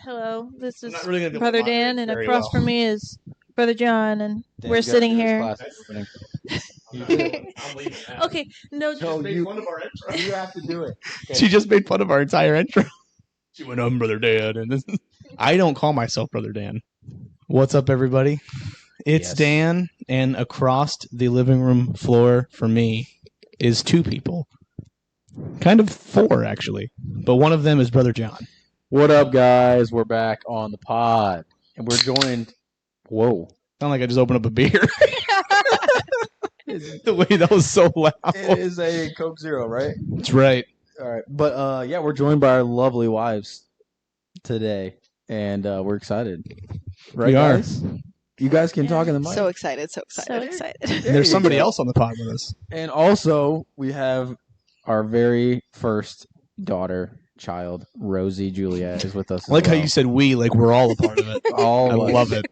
Hello, this is not really gonna be able to Brother moderate Dan, and very across well. from me is Brother John, and Dan, we're you gotta sitting do this here. class opening. You do. I'm leaving that. Okay, no, So Made you, fun of our intro. you have to do it. She just made fun of our entire intro. She went, "I'm Brother Dan," and I don't call myself Brother Dan. What's up, everybody? It's Yes. Dan, and across the living room floor for me is two people. Kind of four, actually. But one of them is Brother John. What up, guys? We're back on the pod, and we're joined. Whoa! Sound like I just opened up a beer. The way that was so loud. It is a Coke Zero, right? That's right. All right, but yeah, we're joined by our lovely wives today, and we're excited. Right, We are. guys? You guys can talk in the mic. So excited, so excited. so excited. There There's you somebody go. else on the pod with us. And also, we have our very first daughter, child, Rosie Juliet, is with us. I like as how well. you said we, like we're all a part of it. All I of us. love it.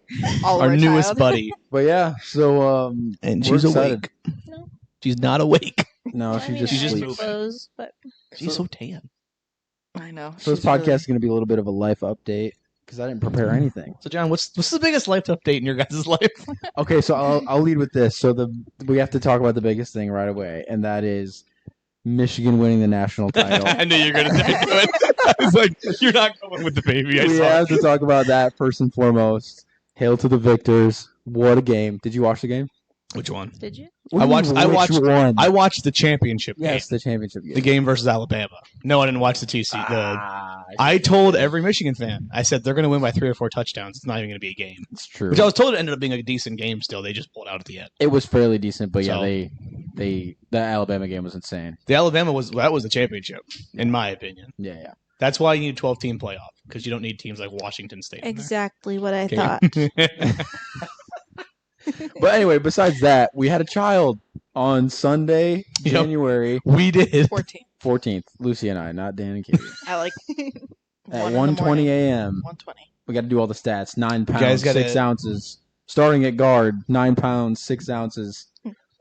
All Our our newest child. buddy. But yeah, so And we're she's excited. awake. No. She's not awake. No, I she mean, just She's just I sleeps. moving. suppose, but She's so tan. I know. So this she's really- podcast is going to be a little bit of a life update because I didn't prepare anything. So John, what's the biggest life update in your guys' life? Okay, so I'll lead with this. So we have to talk about the biggest thing right away, and that is Michigan winning the national title. I knew you were gonna say it. I was like, you're not going with the baby. I We saw have to talk about that first and foremost. Hail to the victors! What a game! Did you watch the game? Which one? did you? What do you mean, I which watched- one. I watched the championship yes, game. the championship game. The game versus Alabama. No, I didn't watch the TC. Ah, I told every Michigan fan, I said they're going to win by 3 or 4 touchdowns. It's not even going to be a game. it's true. Which I was told it ended up being a decent game still. They just pulled out at the end. It was fairly decent, but yeah, So- the Alabama game was insane. The Alabama was the championship, in my opinion. Yeah, yeah. That's why you need a 12-team playoff, because you don't need teams like Washington State. in there. Exactly what I Okay. thought. But anyway, besides that, we had a child on Sunday, Yep. January We did. 14. 14th. Lucy and I, not Dan and Katie. At like At 1:20 1:20 a.m. 1:20. We got to do all the stats. 9 guys pounds, gotta- 6 ounces. Starting at guard, 9 pounds, 6 ounces,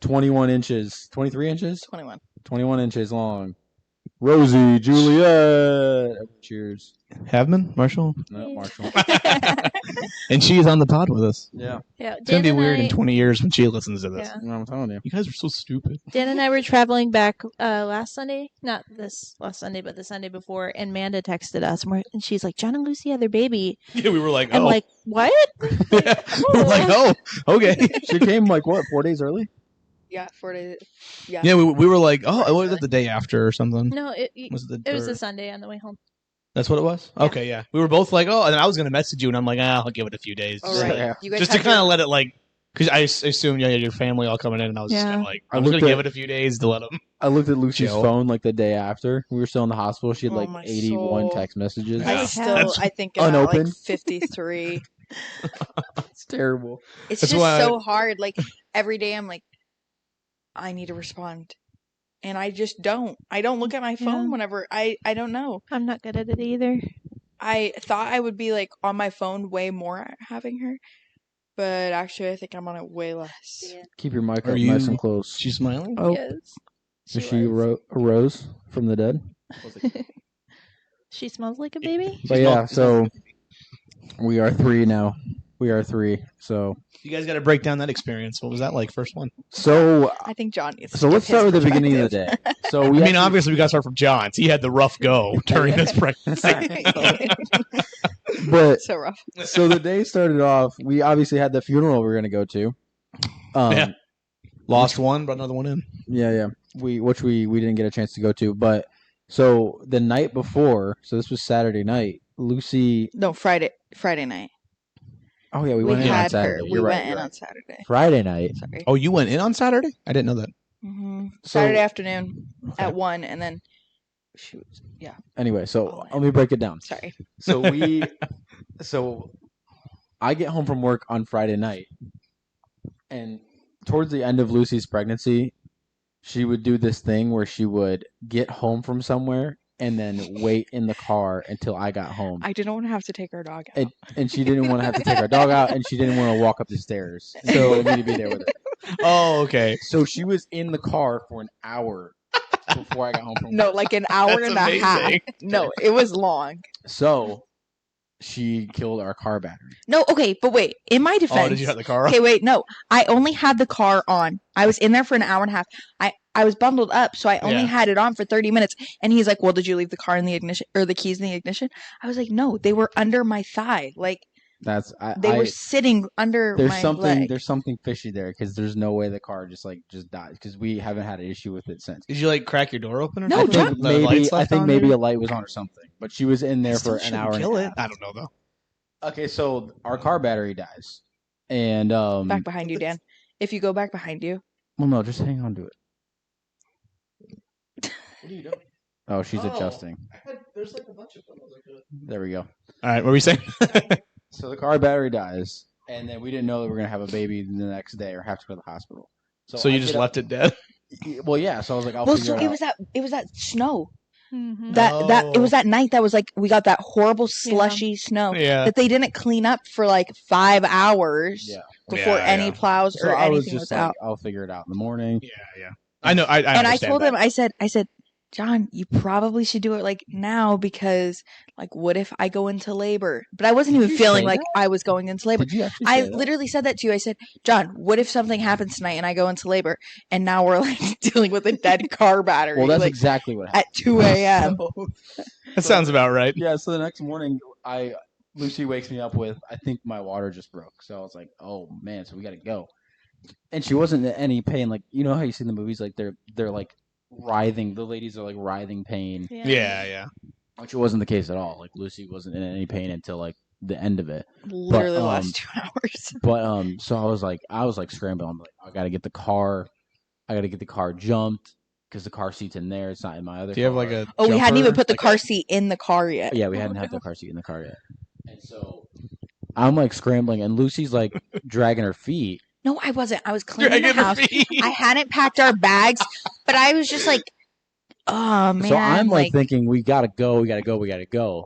21 inches, 23 inches, 21. 21 inches long. Rosie Juliet. Cheers. Havman, Marshall, No, Marshall. and she is on the pod with us. Yeah, Yeah, It's gonna be Dan and weird I- in 20 years when she listens to this. Yeah. no, I'm telling you. You guys are so stupid. Dan and I were traveling back last Sunday, not this last Sunday, but the Sunday before, and Amanda texted us, and she's like, "John and Lucy had their baby." Yeah, we were like, I'm oh, like, "What?" we were like, oh, okay. She came like what, 4 days early? Yeah, 4 days. Yeah. Yeah, we were like, oh, what was it the day after or something? No, it Was it was or- the Sunday on the way home. That's what it was? Yeah. Okay, yeah. We were both like, oh, and then I was going to message you, and I'm like, I'll give it a few days. All Just, right. Yeah. You guys just to had kind of your- let it, like, because I assumed you had your family all coming in, and I was just Yeah. kinda like, I I'm just going looked to at- give it a few days to let them. I looked at Lucy's Chill. phone like the day after. We were still in the hospital. She had Oh, like my 81 soul. text messages. Yeah. I think I'm at like Unopened. 53. It's terrible. It's That's just why- so hard. Like every day I'm like, I need to respond. And I just don't. I don't look at my phone Yeah. whenever I don't know. I'm not good at it either. I thought I would be like on my phone way more having her, but actually I think I'm on it way less. Keep your mic Are up you- nice and close. She's smiling? Oh, Yes. is she arose from the dead? She smells like a baby. But yeah, so we are 3 now. We are 3. So You guys got to break down that experience. What was that like, first one? I think John needs to so give let's start his with the beginning of the perspective. day. So I we mean, actually- obviously, we got to start from John's. He had the rough go during this pregnancy. but So rough. so the day started off. We obviously had the funeral we were going to go to. Yeah. Lost one, brought another one in. Yeah. Which we didn't get a chance to go to, but so the night before, so this was Saturday night. Lucy. No, Friday night. Oh yeah, we We went in on had her. Saturday. We You're right, went in you're on right. Saturday. Friday night. Sorry. Oh, you went in on Saturday? I didn't know that. hmm So- Saturday afternoon Okay. at 1, and then she was. Yeah. Anyway, so Oh, let me break it down. Sorry. So so I get home from work on Friday night, and towards the end of Lucy's pregnancy, she would do this thing where she would get home from somewhere and then wait in the car until I got home. I didn't want to have to take our dog out. And she didn't want to have to take our dog out, and she didn't want to walk up the stairs. And she wanted me to be there with her. Oh, okay. So she was in the car for an hour before I got home from No, work. like an hour That's and a half. amazing. No, it was long. So she killed our car battery. No, okay, but wait. In my defense, Oh, did you have the car? okay, wait, no. I only had the car on. I was in there for an hour and a half. I was bundled up, so I only Yeah. had it on for 30 minutes. And he's like, "Well, did you leave the car in the ignition or the keys in the ignition?" I was like, "No, they were under my thigh. Like That's they were sitting under there's my something leg." there's something fishy there because there's no way the car just died because we haven't had an issue with it since. Did you like crack your door open or No, I something? think John- The maybe lights I left think on maybe there? a light was on or something, but she was in there for an Still hour and shouldn't a kill half. it. I don't know though. Okay, so our car battery dies, and Back behind you, Dan. If you go back behind you, well, no, just hang on to it. What are you doing? Oh, she's Oh. adjusting. There's like a bunch of photos. There we go. All right, what were you saying? So the car battery dies, and then we didn't know that we were gonna have a baby the next day or have to go to the hospital. So I you just get up- left it dead? Well, yeah. So I was like, I'll well, figure so it out. it was that snow Mhm. that it was Oh. that night that was like we got that horrible slushy snow Yeah. that they didn't clean up for like 5 hours Yeah. before Yeah, any yeah. plows So or I was anything just was out. I'll figure it out in the morning. Yeah. I know. I And I understand told that. him, I said, John, you probably should do it like now because like what if I go into labor? But I wasn't Did even you feeling say like that? I was going into labor. Did you actually? I say that? literally said that to you. I said, John, what if something happens tonight and I go into labor and now we're like dealing with a dead car battery Well, that's like exactly what happened. at 2 a.m. That sounds about right. Yeah. So the next morning, Lucy wakes me up with, I think my water just broke. So I was like, oh man, so we got to go. And she wasn't in any pain. Like you know how you see in the movies, like they're like writhing. The ladies are like writhing pain, Yeah. which wasn't the case at all. Like Lucy wasn't in any pain until like the end of it. Literally the um, last 2 hours. But so I was like scrambling. I'm like, I gotta get the car. I gotta get the car jumped because the car seat's in there. It's not in my other. Do you have car. like a? Oh, we hadn't even jumper? put the Like car a- seat in the car yet. Yeah, we hadn't had the car seat in the car yet. And so I'm like scrambling, and Lucy's like dragging her feet. No, I wasn't. I was cleaning Dragging the her house. feet. I hadn't packed our bags, but I was just like, oh man. So I'm like thinking, we gotta go,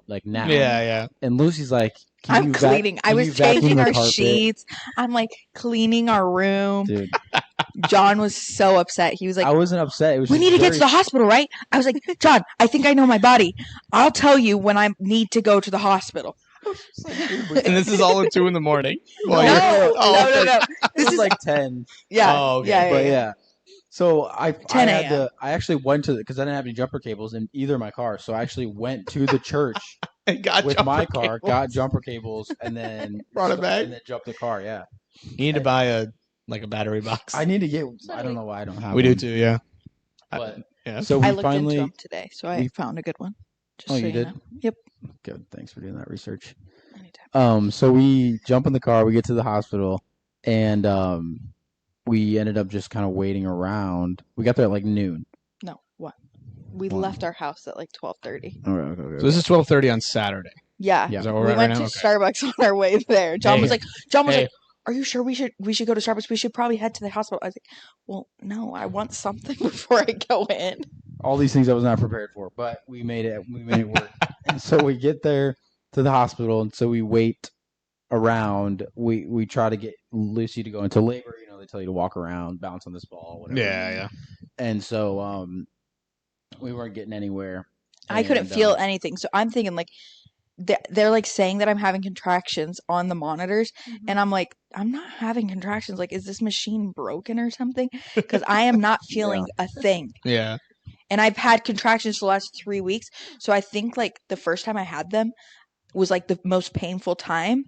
like now. Yeah. And Lucy's like, can I'm you vac- cleaning. I can was you vacuum changing the our carpet? sheets. I'm like cleaning our room. Dude, John was so upset. He was like, I wasn't upset. It was we just need to get to very- the hospital, right? I was like, John, I think I know my body. I'll tell you when I need to go to the hospital. And this is all at 2 a.m. Well, no, you're- no. This This is is like 10. yeah, Oh, okay. yeah, But yeah. yeah. So I 10 had a.m. to. I actually went to because I didn't have any jumper cables in either of my cars. So I actually went to the church Got with my jumper car, cables. got jumper cables, and then Brought it back? and then jumped the car. Yeah, You need to buy a battery box. I need to get. I don't know why I don't have. we do one. too. Yeah. But Yeah. so we I looked finally. into them today, so I we- found a good one. Just Oh, so you did? know. Yep. Good. Thanks for doing that research. Anytime. So we jump in the car, we get to the hospital, and we ended up just kind of waiting around. We got there at like noon. No, what? We One. left our house at like 12:30. Okay. So this is 12:30 on Saturday. Yeah. Yeah. Is that where We we're at went right to now? Okay. Starbucks on our way there. John Hey. was like, Hey. "Are you sure we should go to Starbucks? We should probably head to the hospital." I was like, "Well, no, I want something before I go in." all these things I was not prepared for, but we made it. We made it work. And so we get there to the hospital, and so we wait around. We try to get Lucy to go into labor. You know, they tell you to walk around, bounce on this ball, whatever. Yeah. And so we weren't getting anywhere. I couldn't And, feel anything, so I'm thinking like they're like saying that I'm having contractions on the monitors, and I'm like, I'm not having contractions. Like, is this machine broken or something? Because I am not feeling a thing. Yeah. And I've had contractions for the last 3 weeks. So I think like the first time I had them was like the most painful time.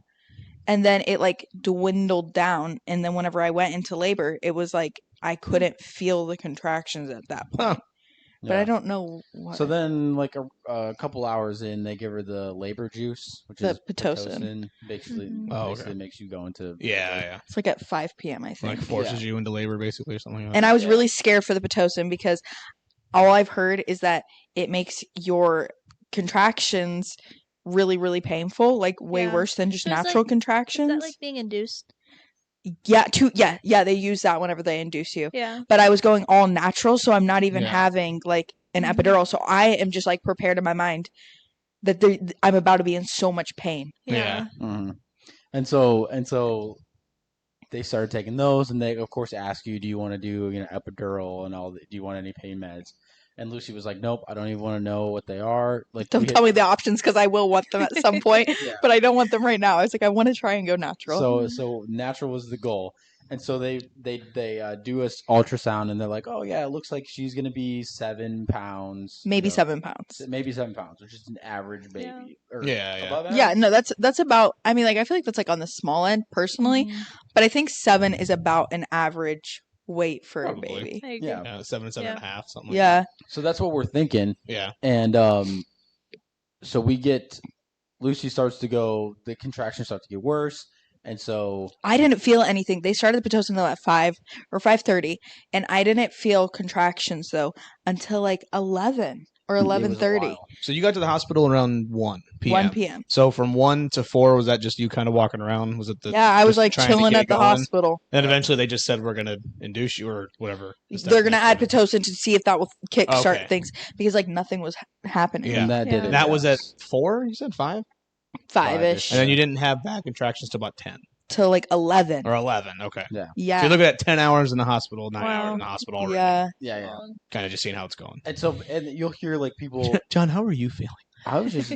And then it like dwindled down. And then whenever I went into labor, it was like I couldn't feel the contractions at that point. Huh. But I don't know what. So then, like a couple hours in, they give her the labor juice, which The is Pitocin. Basically, Mhm. Oh, basically okay. makes you go into Yeah. It's like at 5 p.m., I think. Like forces you into labor basically or something like that. And I was Yeah. really scared for the Pitocin because all I've heard is that it makes your contractions really, really painful, like way Yeah. worse than just So it's natural like- Is contractions. that like being induced? Yeah, they use that whenever they induce you. Yeah. But I was going all natural, so I'm not even Yeah. having like an Mhm. epidural. So I am just like prepared in my mind that I'm about to be in so much pain. Yeah. Mhm. And so they started taking those, and they of course ask you, do you want to do epidural and all? Do you want any pain meds? And Lucy was like, "Nope, I don't even want to know what they are." Like, Don't tell me the options because I will want them at some point, Yeah. but I don't want them right now. I was like, I want to try and go natural. So natural was the goal, and so they do a ultrasound, and they're like, "Oh yeah, it looks like she's gonna be 7 pounds, Maybe 7 pounds. maybe 7 pounds, which is an average baby." Or Yeah. above average? Yeah, no, that's about. I mean, like I feel like that's like on the small end personally, Mhm. but I think 7 is about an average weight for Probably. a baby. I agree. Yeah. 7 Yeah. and a half, something like Yeah, So that's what we're thinking, that. Yeah. and so we get Lucy starts to go. The contractions start to get worse, and so I didn't feel anything. They started the pitocin though at 5 or 5:30, and I didn't feel contractions though until like 11 or it was a 11:30, while. So you got to the hospital around 1 p.m. 1 p.m. So from 1 to 4, was that just you kind of walking around? Was it the Yeah, I was just like trying to chilling get at the going? hospital. And eventually they just said we're gonna induce you or whatever. They're gonna add Pitocin. pitocin to see if that will kickstart Okay. things because like nothing was happening. Yeah. And that Yeah. did it. That was at yes. 4. You said 5, 5-ish and then you didn't have back contractions till about 10 till like 11. or 11. Okay. So Yeah, you're looking at 10 hours in the hospital, 9 Wow. hours in the hospital already. yeah. Yeah. Kind of just seeing how it's going. And so you'll hear like people. John, how are you feeling? I was just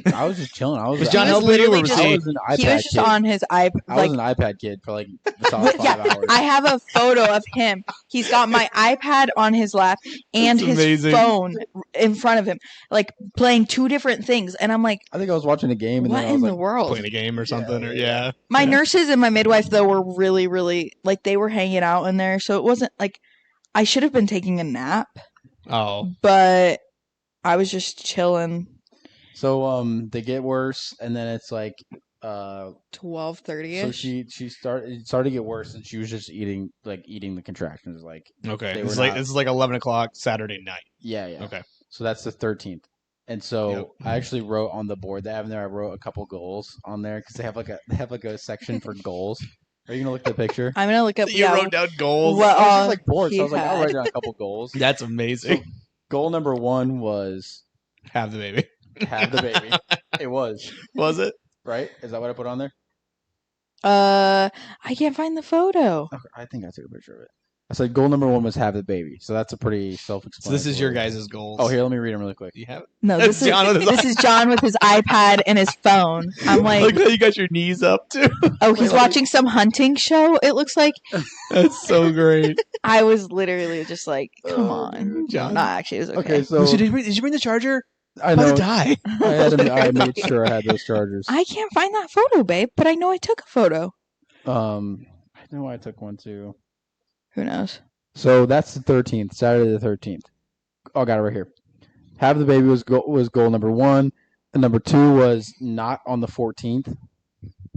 chilling. I was Was John He was helping you, literally or was just- I he? was an iPad He was just kid. on his iPad. I Like, was an iPad kid for like the solid 5 hours. I have a photo of him. He's got my iPad on his lap and That's his amazing. phone in front of him, like playing 2 different things. And I'm like, I think I was watching a game, and what then I was in like, the world? Playing a game or something? Or yeah. My Yeah. nurses and my midwife though were really, really like they were hanging out in there, so it wasn't like I should have been taking a nap, Oh, but I was just chilling. So they get worse, and then it's like 12:30 so ish. she started to get worse, and she was just eating the contractions. Like okay. They This were is not- like 11 o'clock Saturday night. yeah. Okay. So that's the 13th. And so Yep. I actually wrote on the board they have in there. I wrote a couple goals on there because they have like a section for goals. Are you gonna look at the picture? I'm gonna look up. You wrote down goals. What- I was Uh, just like bored, so he I was like, I'll had- write down a couple goals. That's amazing. Goal number 1 was Have the baby. have the baby. It was Was it? right. Is that what I put on there? I can't find the photo. Okay, I think I took a picture of it. I said goal number 1 was have the baby. So that's a pretty So self-explanatory. this is your guys' goals. Oh, here, let me read them really quick. You have it? No, That's this is John with his this is John with his iPad and his phone. I'm Like like, how you got your knees up too. oh, he's Wait, watching some hunting show. It looks like That's so great. I was literally just like, come Oh, on, dude. John. No, actually, it was okay. Okay, so did you bring the charger? I About know to die. I made sure I had those chargers. I can't find that photo, babe, but I know I took a photo. I know I took one too. Who knows? So that's the 13th, Saturday the 13th. Oh, I got it right here. Have the baby was goal number 1, and number 2 was not on the 14th,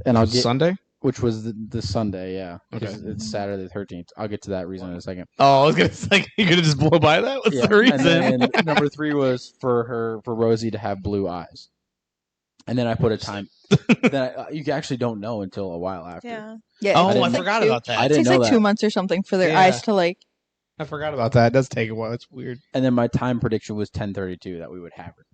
and I'll get Sunday. which was the Sunday, yeah. Because Okay. it's Saturday the 13th. I'll get to that reason in a second. Oh, I was gonna say you could just blow by that. What's Yeah, the reason? And then number 3 was for Rosie to have blue eyes, and then I put a time. Then you actually don't know until a while after. Yeah. Yeah. Oh, it's I like forgot two- about that. I It didn't takes know like that. 2 months or something for their Yeah. eyes to like. I forgot about that. It does take a while. It's weird. And then my time prediction was 10:32 that we would have her.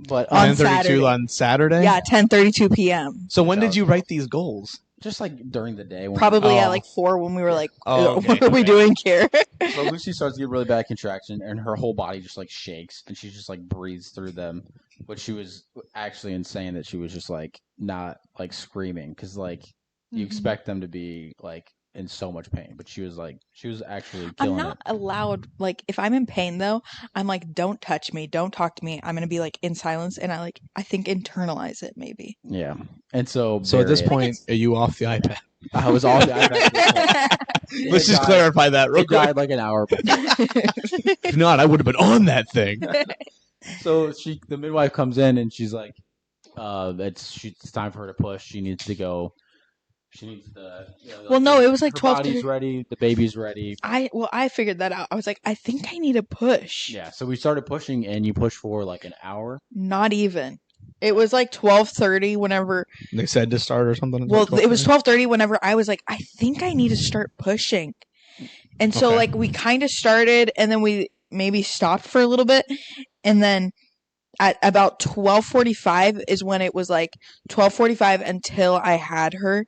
But On 10:32 Saturday. on Saturday. Yeah, 10:32 p.m. So when That did was you cool. write these goals? just like during the day. When Probably at Oh. like 4 when we were like, Oh, okay, what are we okay. doing here? So Lucy starts to get really bad contraction, and her whole body just like shakes, and she just like breathes through them. But she was actually insane that she was just like not like screaming because like you Mhm. expect them to be like in so much pain, but she was actually I'm killing not it. allowed, like, if I'm in pain though, I'm like, don't touch me, don't talk to me. I'm gonna be like in silence, and I think internalize it maybe. Yeah, and so So at this Barry- point, are you off the iPad? I was off the iPad. At this point. Let's It just died- clarify that real It quick. died like an hour. If not, I would have been on that thing. So the midwife comes in and she's like, it's time for her to push. She needs to go. She needs the. Well, no, it was like her 12. body's ready. The baby's ready. I figured that out. I was like, I think I need a push. Yeah. So we started pushing, and you push for like an hour. Not even. It was like 12:30 whenever. They said to start or something. Well, it was 12:30 whenever I was like, I think I need to start pushing. And so Okay. like we kind of started, and then we maybe stopped for a little bit, and then at about 12:45 is when it was like 12:45 until I had her.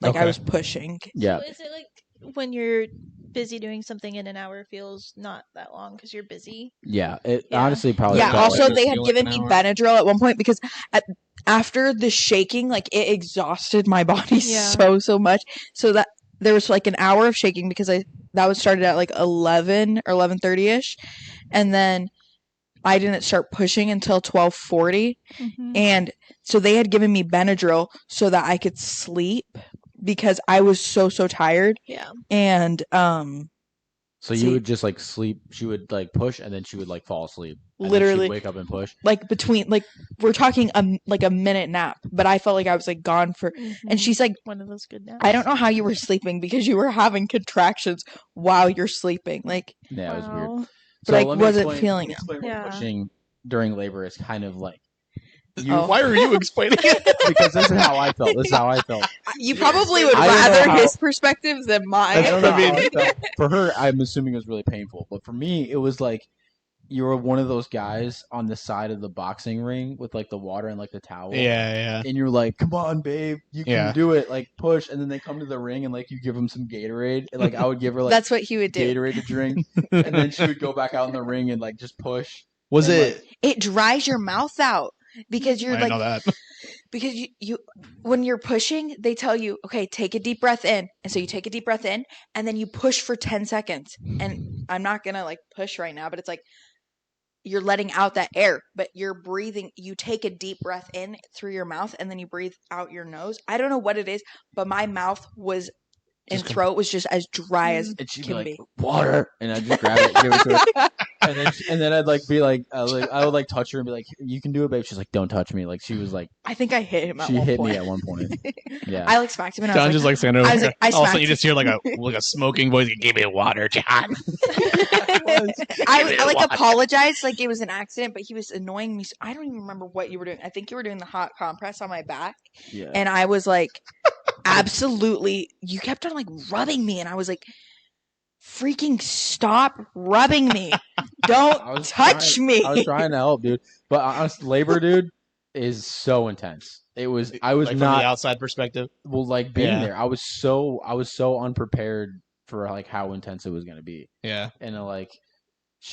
Like I Okay. was pushing. Yeah. So is it like when you're busy doing something in an hour feels not that long because you're busy. Yeah, it Yeah. honestly probably. Yeah. felt Also, like they it had feel given like me an hour. Benadryl at one point because after the shaking, like it exhausted my body Yeah. so much. So that there was like an hour of shaking because that was started at like 11 or 11:30 ish, and then I didn't start pushing until 12:40, and so they had given me Benadryl so that I could sleep because I was so tired, Yeah. and So See- you would just like sleep. She would like push, and then she would like fall asleep. And then Literally. she'd wake up and push. like between like we're talking like a minute nap, but I felt like I was like gone for. And she's like, one of those good naps. I don't know how you were sleeping because you were having contractions while you're sleeping. Like, Yeah, it was weird. Wow. But I let me wasn't explain- feeling let me it. explain what Yeah. pushing during labor is kind of like. You, Oh. Why are you explaining it? Because this is how I felt. This is how I felt. you probably would I don't know rather how- his perspective than mine. I don't know I mean- how I felt. For her, I'm assuming it was really painful. But for me, it was like you were one of those guys on the side of the boxing ring with like the water and like the towel. Yeah. And you're like, come on, babe, you can Yeah. do it. Like, push. And then they come to the ring and like you give them some Gatorade. And like I would give her like That's what he would do. Gatorade to drink. And then she would go back out in the ring and like just push. Was And, it? It dries your mouth out because I you're didn't like know that. because you when you're pushing, they tell you, okay, take a deep breath in. And so you take a deep breath in and then you push for 10 seconds. And I'm not going to like push right now, but it's like you're letting out that air, but you're breathing. You take a deep breath in through your mouth and then you breathe out your nose. I don't know what it is, but my mouth was and Just throat was just as dry as And she'd be can like, be. water. And I'd just grab it, give it to her. And then I'd like be like, I would like touch her and be like, you can do it, babe. She's like, don't touch me. Like she was like, I think I hit him at she one hit point. me at one point. Yeah. I like smacked him and I John was just like, like standing over I was there. like, I All of a sudden, smacked you just hear like a smoking voice. Give me water, John. I like apologized like it was an accident, but he was annoying me. So I don't even remember what you were doing. I think you were doing the hot compress on my back, Yeah. and I was like, absolutely. You kept on like rubbing me, and I was like, freaking stop rubbing me! I Don't was touch trying- me. I was trying to help, dude. But honestly, labor, dude, is so intense. It was. I was Like, from the not outside perspective. well, like being Yeah. there. I was so unprepared for like how intense it was gonna be, Yeah. and like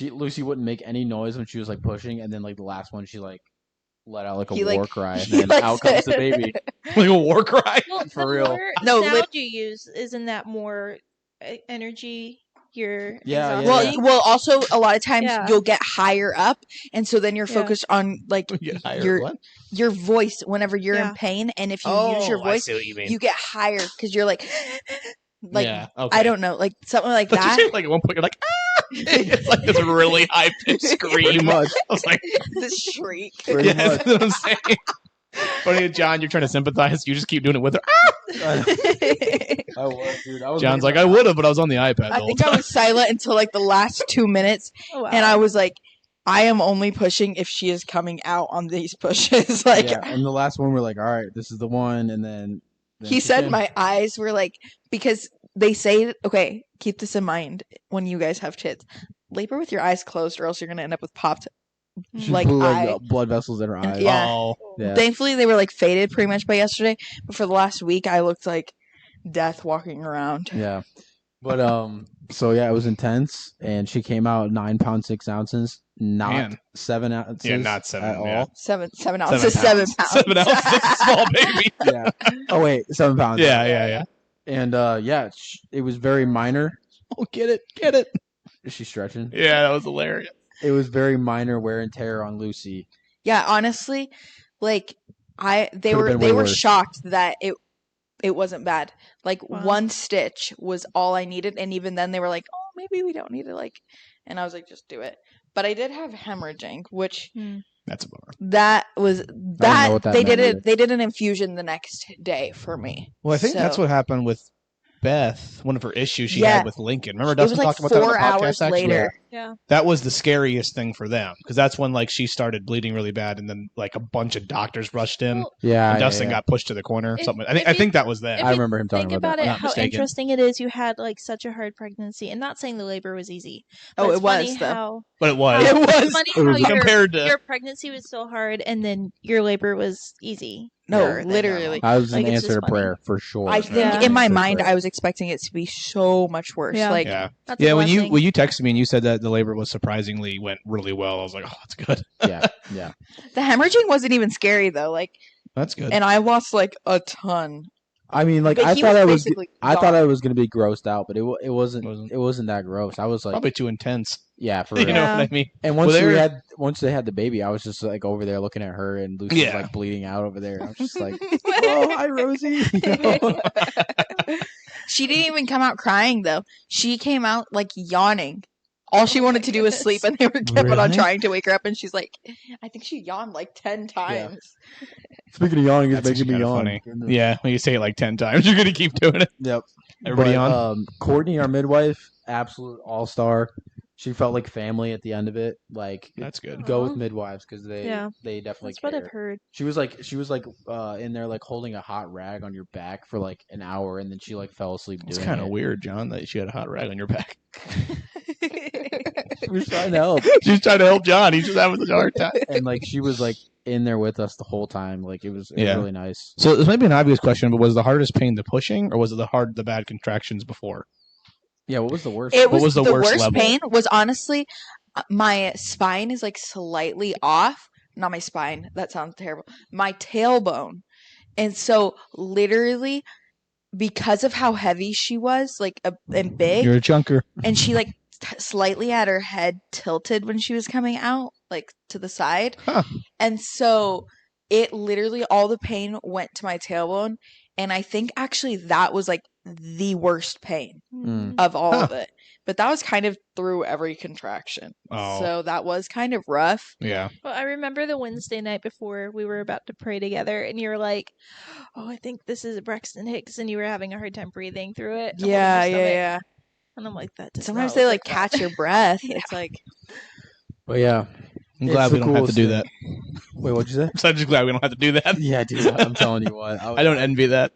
Lucy wouldn't make any noise when she was like pushing, and then like the last one, she like let out like a He, war like- cry, and he, then like, out comes the said- baby. Like a war cry. Well, For the real. more No, sound lit- you use, isn't that more energy you're Yeah, exhausting? Well, also a lot of times Yeah. you'll get higher up, and so then you're Yeah. focused on like Get higher. your What? your voice whenever you're Yeah. in pain, and if you use your I voice, see what you mean. you get higher because you're like, like yeah. Okay. I don't know, like something like But you that. say, like at one point you're like, ah! It's like this really high pitched Pretty scream. I much. was like, The shriek. Pretty yeah, much. that's what I'm saying. Funny, John, you're trying to sympathize. You just keep doing it with her. Ah! I was, dude. I was John's making like, I would have, but I was on the iPad. The I whole think I time. was silent until like the last 2 minutes, Oh, wow. and I was like, I am only pushing if she is coming out on these pushes. Like yeah, and the last one we're like, all right, this is the one, and then he she said, came. my eyes were like, because they say, okay, keep this in mind when you guys have kids. Labor with your eyes closed, or else you're gonna end up with popped. She like, blew, eye. blood vessels in her eyes. Yeah. Oh, Yeah. Thankfully, they were like faded pretty much by yesterday, but for the last week, I looked like death walking around. Yeah. But so yeah, it was intense, and she came out 9 pounds 6 ounces, not Man. 7 ounces. Yeah, not 7, at all. yeah. 7 7 ounces, pounds. 7 pounds. 7 ounces. That's a small baby. Yeah. Oh wait, 7 pounds. Yeah. And yeah, it was very minor. Oh, get it. Is she stretching? Yeah, that was hilarious. It was very minor wear and tear on Lucy. Yeah, honestly, like they Could've were been way they were worse. shocked that it wasn't bad. Like Wow. one stitch was all I needed, and even then they were like, "Oh, maybe we don't need it." Like, and I was like, "Just do it." But I did have hemorrhaging, which That's a bummer. that was know that, what that they meant did either. it. They did an infusion the next day for me. Well, I think that's So- what happened with Beth. One of her issues she Yeah. had with Lincoln. Remember, It was Dustin like talked about that on 4 the podcast. hours Actually, later. Yeah. that was the scariest thing for them because that's when like she started bleeding really bad, and then like a bunch of doctors rushed in. Well, Yeah. and yeah, Dustin yeah. got pushed to the corner. If- Something. if I you- think that was that. if I you remember him talking Think about about that. it, I'm not how mistaken. interesting it is. You had like such a hard pregnancy, and not saying the labor was easy. Oh, but it it's was, funny though. how But it was. It was. funny It was how your compared to pregnancy was so hard, and then your labor was easy. No, than literally. normal. I was Like, an it's answer just to funny. prayer for sure. I think Yeah. in my Answer to mind, prayer. I was expecting it to be so much worse. Yeah. Like, Yeah. That's a Yeah, when blessing. you texted me and you said that the labor was surprisingly went really well, I was like, oh, that's good. yeah, yeah. the hemorrhaging wasn't even scary though. Like, That's good. and I lost like a ton. I mean, like But I he thought basically I thought gone. I was gonna be grossed out, but it wasn't. Wasn't. It wasn't that gross. I was like, Probably too intense. yeah, for You real. know Yeah. what I mean? And once Well, once they had the baby, I was just like over there looking at her, and Lucy was Yeah. like bleeding out over there. I was just like, oh, hi, Rosie. You know? She didn't even come out crying though. She came out like yawning. All she wanted to do was sleep, and they were kept on Really? trying to wake her up. And she's like, I think she yawned like 10 times. Speaking of yawning, it's That's making me actually yawn. kinda Yeah, when you say it like 10 times, you're going to keep doing it. Yep. Everybody But, on? Courtney, our midwife, absolute all-star. She felt like family at the end of it. Like, That's good. go with Aw. midwives because Yeah. they definitely That's what care. I've heard. She was like in there like holding a hot rag on your back for like an hour, and then she like fell asleep It's doing kind of it. weird, John, that she had a hot rag on your back. She was trying to help, She's trying to help John. He's just having a hard time. and like she was like in there with us the whole time. Like it was Yeah. really nice. So this might be an obvious question, but was the hardest pain the pushing, or was it the bad contractions before? Yeah, what was the worst? It What was the worst level? pain was honestly my spine is like slightly off. Not my spine. That sounds terrible. My tailbone. And so literally because of how heavy she was, like and big, You're a chunker. and she like slightly had her head tilted when she was coming out, like to the side. Huh. And so it literally all the pain went to my tailbone, and I think actually that was like the worst pain Mm. of all Huh. of it. But that was kind of through every contraction. Oh. So that was kind of rough. Yeah. Well, I remember the Wednesday night before we were about to pray together, and you were like, "Oh, I think this is Braxton Hicks," and you were having a hard time breathing through it. and holding your Yeah, stomach. yeah. And I'm like, "That." Does Sometimes not they look like that. catch your breath. Yeah. It's like But yeah. I'm It's glad the we don't have to coolest do thing. that. Wait, what'd you say? So I'm just glad we don't have to do that. Yeah, dude. I'm telling you what. I don't envy that.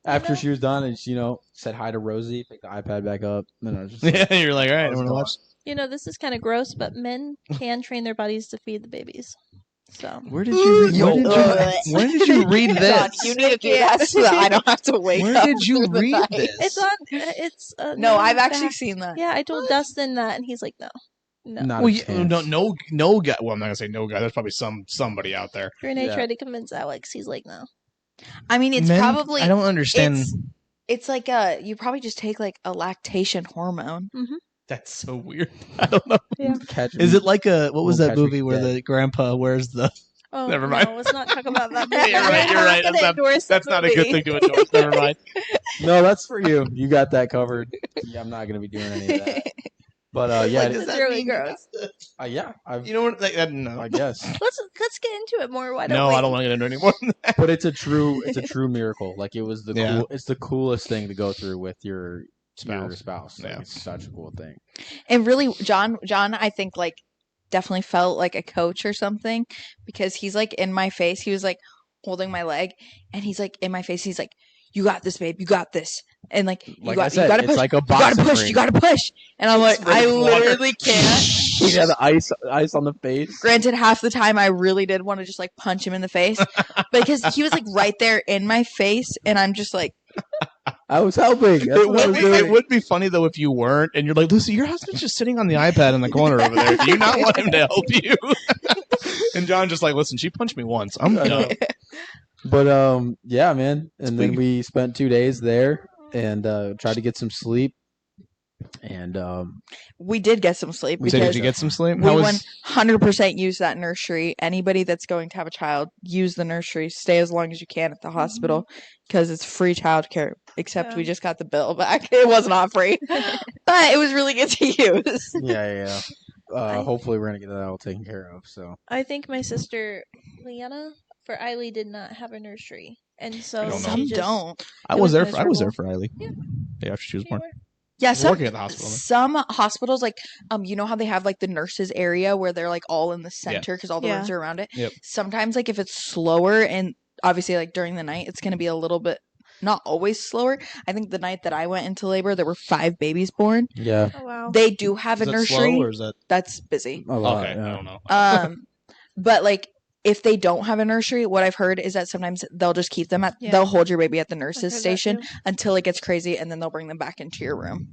After she was done, and she, said hi to Rosie, picked the iPad back up, and I was just Yeah, you're like, all right, I I was want to gone. watch. You know, this is kind of gross, but men can train their bodies to feed the babies. So Where did you read? Yo, Where did you read John, this? you need to do that so that I don't have to wake Where up. did you through the read night. this? it's on. It's No, I've actually fact. seen that. Yeah, I told Dustin that, and he's like, "No, no." Not Well, a yeah, chance. no guy. Well, I'm not gonna say no guy. There's probably somebody out there. Renee Yeah. tried to convince Alex. He's like, "No." I mean, it's Men, probably I don't understand. it's like you probably just take like a lactation hormone. That's so weird. I don't know. Catch Is me. it like what was Won't that catch me movie where dead. the grandpa wears the? Oh, Never mind. No, let's not talk about that. Yeah, movie. you're right, you're I'm right. gonna endorse That's the not a good movie. thing to endorse. Never mind. No, that's for you. You got that covered. Yeah, I'm not gonna be doing any of that. But yeah, Like, it- does that really gross. yeah, You know what? Like, no. I guess. Let's get into it more. Why don't No, we? I don't want to get into it anymore. But it's a true miracle. Like it was the Yeah. it's the coolest thing to go through with your Spouse. spouse. Like, Yeah. it's such a cool thing. And really, John, I think like definitely felt like a coach or something because he's like in my face. He was like holding my leg, and he's like in my face. He's like, "You got this, babe. You got this." And like, you Like got, I said, you got to it's push. like a You got to boxing push. ring. You got to push. And I'm like, I Spraying water. literally can't. He had the ice on the face. Granted, half the time I really did want to just like punch him in the face because he was like right there in my face, and I'm just like, I was helping. That's It what I would, was be, doing. it would be funny though if you weren't, and you're like, Lucy, your husband's just sitting on the iPad in the corner over there. Do you not want him to help you? And John just like, listen, she punched me once. I'm I know. done. But yeah, man. And then Speak- we spent 2 days there and tried to get some sleep. And we did get some sleep We said, because did you get some sleep? we 100% use that nursery. Anybody that's going to have a child, use the nursery. Stay as long as you can at the hospital because it's free childcare. Except Yeah. we just got the bill back. It was not free, but it was really good to use. yeah. Hopefully we're gonna get that all taken care of. So I think my sister Leanna for Eiley did not have a nursery, and so I don't know. she Some just- don't. I It was was there. I was there miserable. for Eiley. Yeah. Yeah, after she was She born. were- Yeah, I was some working at the hospital. some hospitals like you know how they have like the nurses area where they're like all in the center because all the Yeah. rooms are around it. Yep. Sometimes like if it's slower and obviously like during the night it's gonna be a little bit not always slower. I think the night that I went into labor there were 5 babies born. yeah, Oh wow. They do have Is a that nursery slow or is that that's busy. a lot. okay? yeah. I don't know. But like if they don't have a nursery, what I've heard is that sometimes they'll just keep them Yeah. they'll hold your baby at the I've nurse's heard that station too, until it gets crazy, and then they'll bring them back into your room.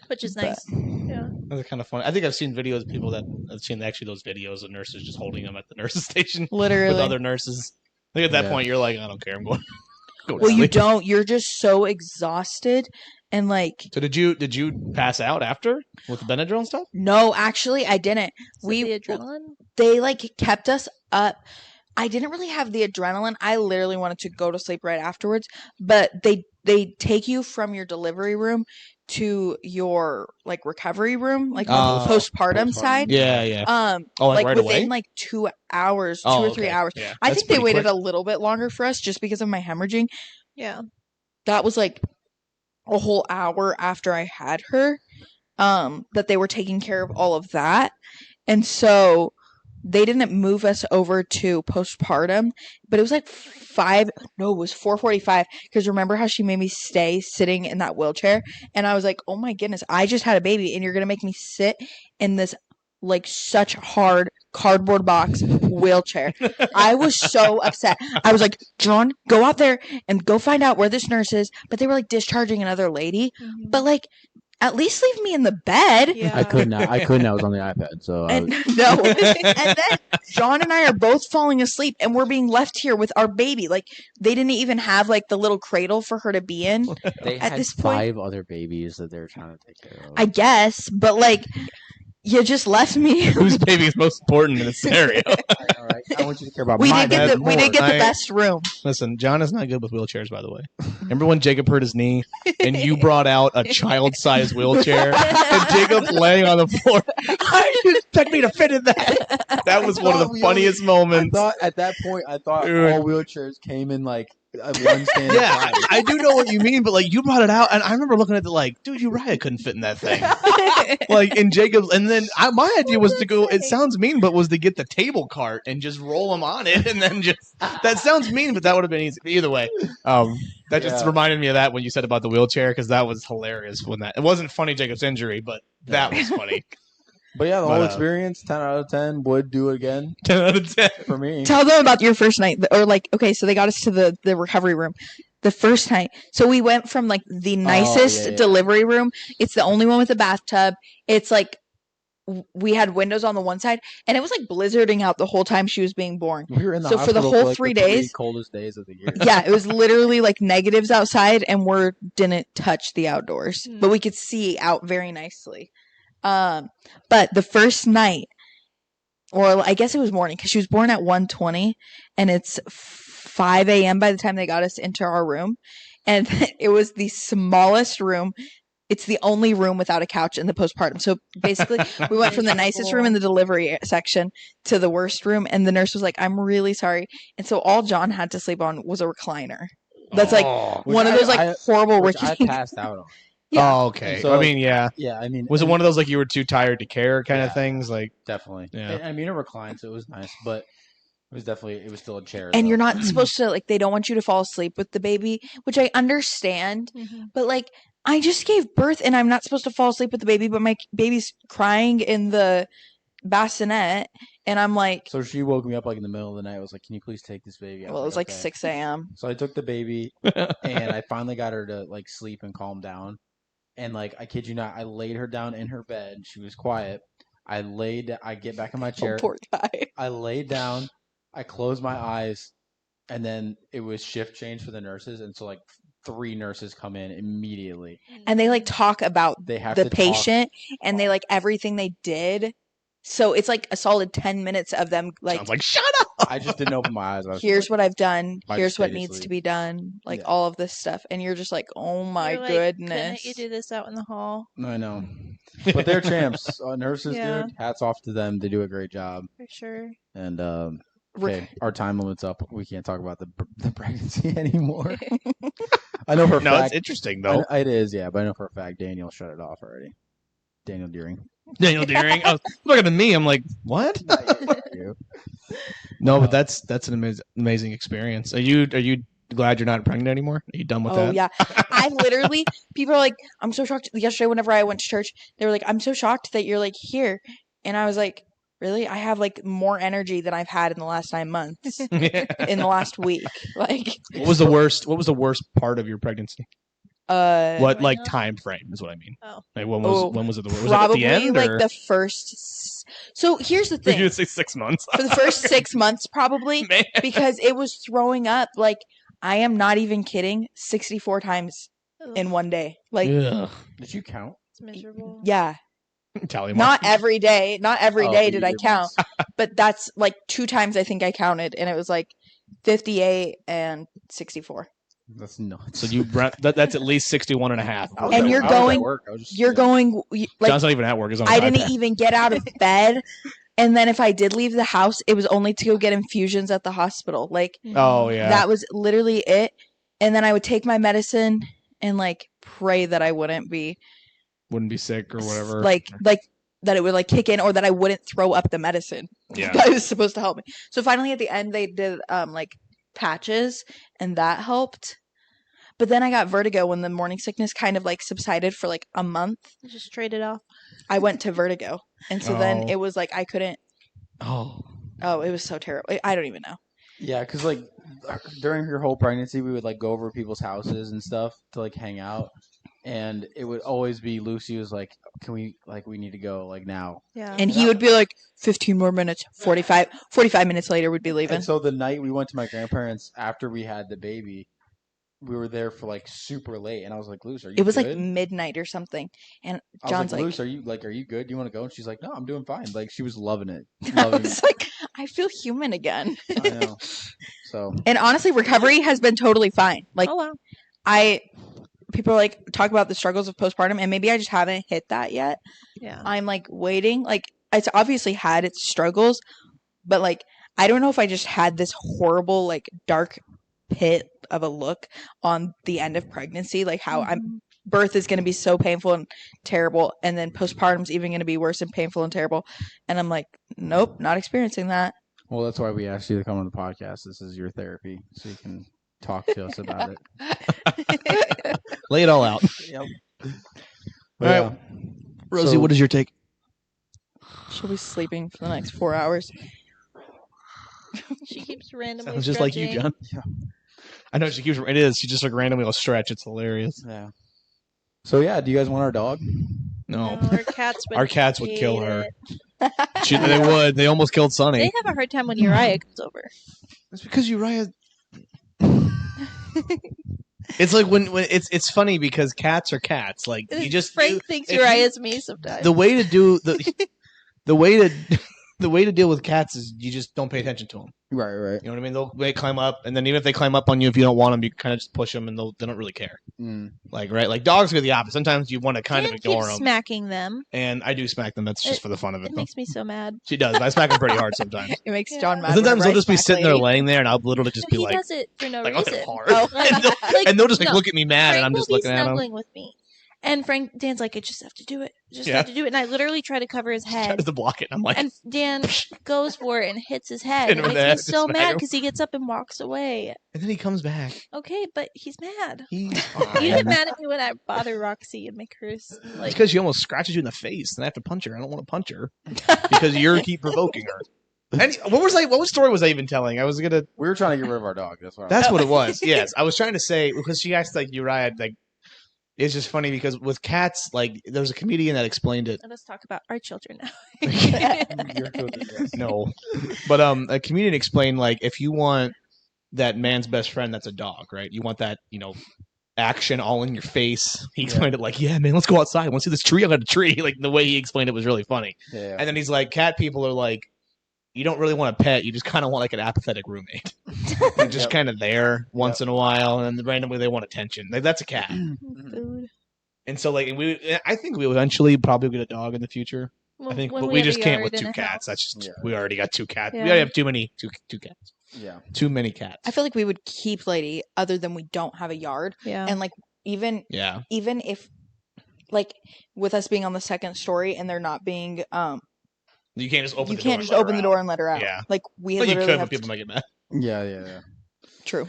which is But- nice. Yeah. That's kind of funny. I think I've seen videos of people that I've seen actually those videos of nurses just holding them at the nurses station Literally. with other nurses. I think at that Yeah. point you're like, I don't care. I'm going. Go to Well, you sleep. don't. You're just so exhausted, and like, So did you pass out after with the Benadryl and stuff? no, actually, I didn't. Is it We the adrenaline. they like kept us up. I didn't really have the adrenaline. I literally wanted to go to sleep right afterwards, but they take you from your delivery room to your like recovery room, like on the Oh. postpartum side. Yeah, yeah. Oh, Like right within away. like 2 hours, Oh, 2 or 3 okay. hours. Yeah, I that's think they pretty waited quick. a little bit longer for us just because of my hemorrhaging. Yeah. That was like a whole hour after I had her. That they were taking care of all of that. And so they didn't move us over to postpartum, but it was like it was 4:45, because remember how she made me stay sitting in that wheelchair, and I was like, oh my goodness, I just had a baby and you're gonna make me sit in this like such hard cardboard box wheelchair. I was so upset. I was like, John, go out there and go find out where this nurse is. But they were like discharging another lady. Mhm. But like, at least leave me in the bed. Yeah. I couldn't. I was on the iPad, so I And was, no, and then John and I are both falling asleep, and we're being left here with our baby. Like, they didn't even have like the little cradle for her to be in. they At had this point- 5 other babies that they were trying to take care of. I guess, but like, you just left me. Whose baby is most important in this scenario? All right, I want you to care about We my did get dad the we did get more. the best room. Listen, John is not good with wheelchairs, by the way. Remember when Jacob hurt his knee and you brought out a child-sized wheelchair and Jacob's laying on the floor? I just expect me to fit in that. That was one of the funniest I moments. thought at that point, Dude. all wheelchairs came in like one standard Yeah, size. I do know what you mean, but like you brought it out, and I remember looking at it like, dude, Uriah couldn't fit in that thing. Like in Jacob's, and then my idea was to go. It sounds mean, but was to get the table cart and just roll them on it, and then just. That sounds mean, but that would have been easy. Either way, that just Yeah. reminded me of that when you said about the wheelchair, because that was hilarious. When that it wasn't funny, Jacob's injury, but that was funny. But yeah, the But, whole experience, 10 out of 10, would do it again 10 out of 10. for me. Tell them about your first night, or like, okay, so they got us to the recovery room. The first night, so we went from like the nicest yeah. delivery room. It's the only one with a bathtub. It's like we had windows on the one side, and it was like blizzarding out the whole time she was being born. We were in the So for the hospital whole like, 3 the 3 days- coldest days of the year. Yeah, it was literally like negatives outside, and we didn't touch the outdoors, Hmm. but we could see out very nicely. But the first night, or I guess it was morning, because she was born at 1:20, and it's 5 a.m. by the time they got us into our room, and it was the smallest room. It's the only room without a couch in the postpartum. So basically, we went from the nicest room in the delivery section to the worst room, and the nurse was like, "I'm really sorry." And so all John had to sleep on was a recliner. That's like Which one of those like I- horrible which I rickety. passed out on. Yeah. Oh, okay. So, I mean, yeah. Yeah, I mean, Was it one of those like you were too tired to care kind of Yeah. things? Like, Definitely. Yeah. I mean, it reclined, so it was nice, but it was still a chair. And though. you're not supposed to like. They don't want you to fall asleep with the baby, which I understand. Mhm. But like, I just gave birth, and I'm not supposed to fall asleep with the baby. But my baby's crying in the bassinet, and I'm like, So she woke me up like in the middle of the night. I was like, "Can you please take this baby?" I well, it was like "Okay." 6 a.m. So I took the baby, and I finally got her to like sleep and calm down. And like, I kid you not, I laid her down in her bed. She was quiet. I get back in my chair. Oh, poor guy. I laid down. I closed my eyes, and then it was shift change for the nurses, and so like 3 nurses come in immediately. And they like talk about They have the to talk. patient, and they like everything they did. So it's like a solid 10 minutes of them like, John's like, shut up. I just didn't open my eyes. I was here's like, what I've done, I here's just what stayed needs to asleep. be done, like Yeah. all of this stuff, and you're just like, oh my You're like, Couldn't goodness. you do this out in the hall? I know, but they're champs. Nurses, Yeah. dude. Hats off to them. They do a great job. For sure. And okay, our time limit's up. We can't talk about the pregnancy anymore. I know for a No, it's fact. interesting though. It is, yeah, but I know for a fact Daniel shut it off already. Daniel Deering. Daniel Deering. I was looking at me. I'm like, what? You. No, but that's an amazing experience. Are you glad you're not pregnant anymore? Are you done with Oh that? yeah, I literally people are like, I'm so shocked. Yesterday, whenever I went to church, they were like, I'm so shocked that you're like here, and I was like, really? I have like more energy than I've had in the last 9 months. In the last week. Like, What was the worst? What was the worst part of your pregnancy? What Right like now? time frame is what I mean. Oh. Like when Oh, was it the worst? Was probably it at the end like or? the first. So here's the Did thing. you say 6 months? For the first 6 months, probably, Man. because it was throwing up. Like, I am not even kidding. 64 times Ugh, in one day. Like, Ugh. Did you count? it's miserable. yeah. Tally Not mark. every day. Not every Oh, day you did I did count. But that's like 2 times I think I counted. And it was like 58 and 64. That's nuts. So that's at least 61 and a half. I was And at- you're I was at going- work. I was just, You're yeah. going, like, John's not even at work. He's on I his didn't iPad. even get out of bed. And then if I did leave the house, it was only to go get infusions at the hospital. Like, Oh yeah. that was literally it. And then I would take my medicine and like pray that I wouldn't be Wouldn't be sick or whatever. like that it would like kick in or that I wouldn't throw up the medicine. Yeah. That was supposed to help me. So finally at the end they did like patches and that helped. But then I got vertigo when the morning sickness kind of like subsided for like a month. Just trade it off. I went to vertigo. And so then Oh. it was like I couldn't. Oh. Oh, it was so terrible. I don't even know. Yeah, because like during her whole pregnancy, we would like go over to people's houses and stuff to like hang out, and it would always be Lucy was like, "Can we we need to go like now?" Yeah. And he would be like 15 more minutes. 45 minutes later would be leaving. And so the night we went to my grandparents after we had the baby, we were there for like super late, and I was like, "Luce, are you?" It was good? like midnight or something. And I was John's like, like, "Luce, are you good? Do you want to go?" And she's like, "No, I'm doing fine." Like she was loving it. I Loving was it. like, I feel human again. I know. So And honestly, recovery has been totally fine. Like, oh wow. people like talk about the struggles of postpartum, and maybe I just haven't hit that yet. Yeah. I'm like waiting. Like, it's obviously had its struggles, but like, I don't know if I just had this horrible, like, dark pit of a look on the end of pregnancy, like how Mhm. birth is going to be so painful and terrible, and then postpartum's even going to be worse and painful and terrible. And I'm like, nope, not experiencing that. well, that's why we asked you to come on the podcast. This is your therapy, so you can talk to us about it. Lay it all out. Yep. All right. Rosie, So- what is your take? She'll be sleeping for the next 4 hours. She keeps randomly Sounds just like you, stretching. John. I know she keeps. It is. She just like randomly will stretch. It's hilarious. Yeah. So yeah, do you guys want our dog? No, Our cats would our cats would kill hate her. it. They would. They almost killed Sunny. They have a hard time when Uriah comes over. It's because Uriah. It's like when it's funny because cats are cats. Like you just Frank thinks if you- Uriah's me sometimes. the way to do the way to the way to deal with cats is you just don't pay attention to them. Right, right. You know what I mean? They climb up, and then even if they climb up on you, if you don't want them, you kind of just push them, and they don't really care. Mm. Like right, like dogs are the opposite. Sometimes you want to kind Dan of ignore keeps them, smacking them. and I do smack them. That's just for the fun of it. It Though. makes me so mad. She does. I smack them pretty hard sometimes. It makes Yeah. John And mad. And sometimes whenever they'll I just be smack sitting there Lady. laying there, and I'll literally just No, be he like, does it for no like, oh, reason. hard. Oh. Like, and they'll just like no. look at me mad, Frank and I'm just will looking be at them. snuggling with me. And Dan's like, I just have to do it. Just Yeah. have to do it. And I literally try to cover his head. Tries to block it. And I'm like, And Dan goes for it and hits his head. Hit And him it in the makes me head, so smack mad him. because he gets up and walks away. and then he comes back. Okay, but he's mad. He's You get fine. mad at me when I bother Roxy and make her It's like. because she almost scratches you in the face, and I have to punch her. I don't want to punch her because you keep provoking her. And what story was I even telling? I was gonna. We were trying to get rid of our dog. That's why. That's what it was. Yes, I was trying to say because she asked like Uriah. Like, it's just funny because with cats, like there was a comedian that explained it. Let us talk about our children now. Your children, yes. No, but a comedian explained like if you want that man's best friend, that's a dog, right? You want that, action all in your face. He explained it like, yeah, man, let's go outside. Want to see this tree? I got a tree. Like the way he explained it was really funny. Yeah. And then he's like, cat people are like, you don't really want a pet. You just kind of want like an apathetic roommate. They're just Yep. kind of there once in a while, and then randomly they want attention. Like that's a cat. Food. And so like I think we eventually probably get a dog in the future. I think, but we just can't with two cats. That's just we already got two cats. We Yeah. already have too many two cats. Yeah. Too many cats. I feel like we would keep Lady other than we don't have a yard. Yeah. And like even Yeah. if like with us being on the second story and there not being You can't just open you the door. can't and just let her open the out. door and let her out. Yeah. Like we Well, you literally could, but have people might get mad. Yeah. true.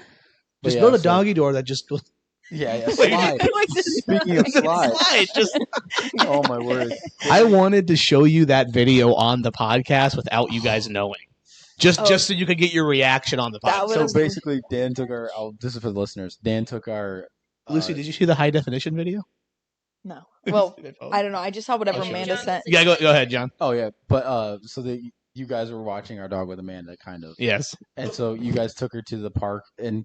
But Just yeah, build a so- doggy door that just Yeah, Wait, slide. Like this- Speaking of slide, Just oh my word! I wanted to show you that video on the podcast without you guys knowing. Just so you could get your reaction on the That podcast. So would've- basically, Dan took our. This is for the listeners. Dan took our. Lucy, did you see the high definition video? No. Well, Oh. I don't know. I just saw whatever Oh, sure. Amanda John, sent. Yeah, go ahead, John. Oh yeah, but so you guys were watching our dog with Amanda, kind of, Yes. and so you guys took her to the park and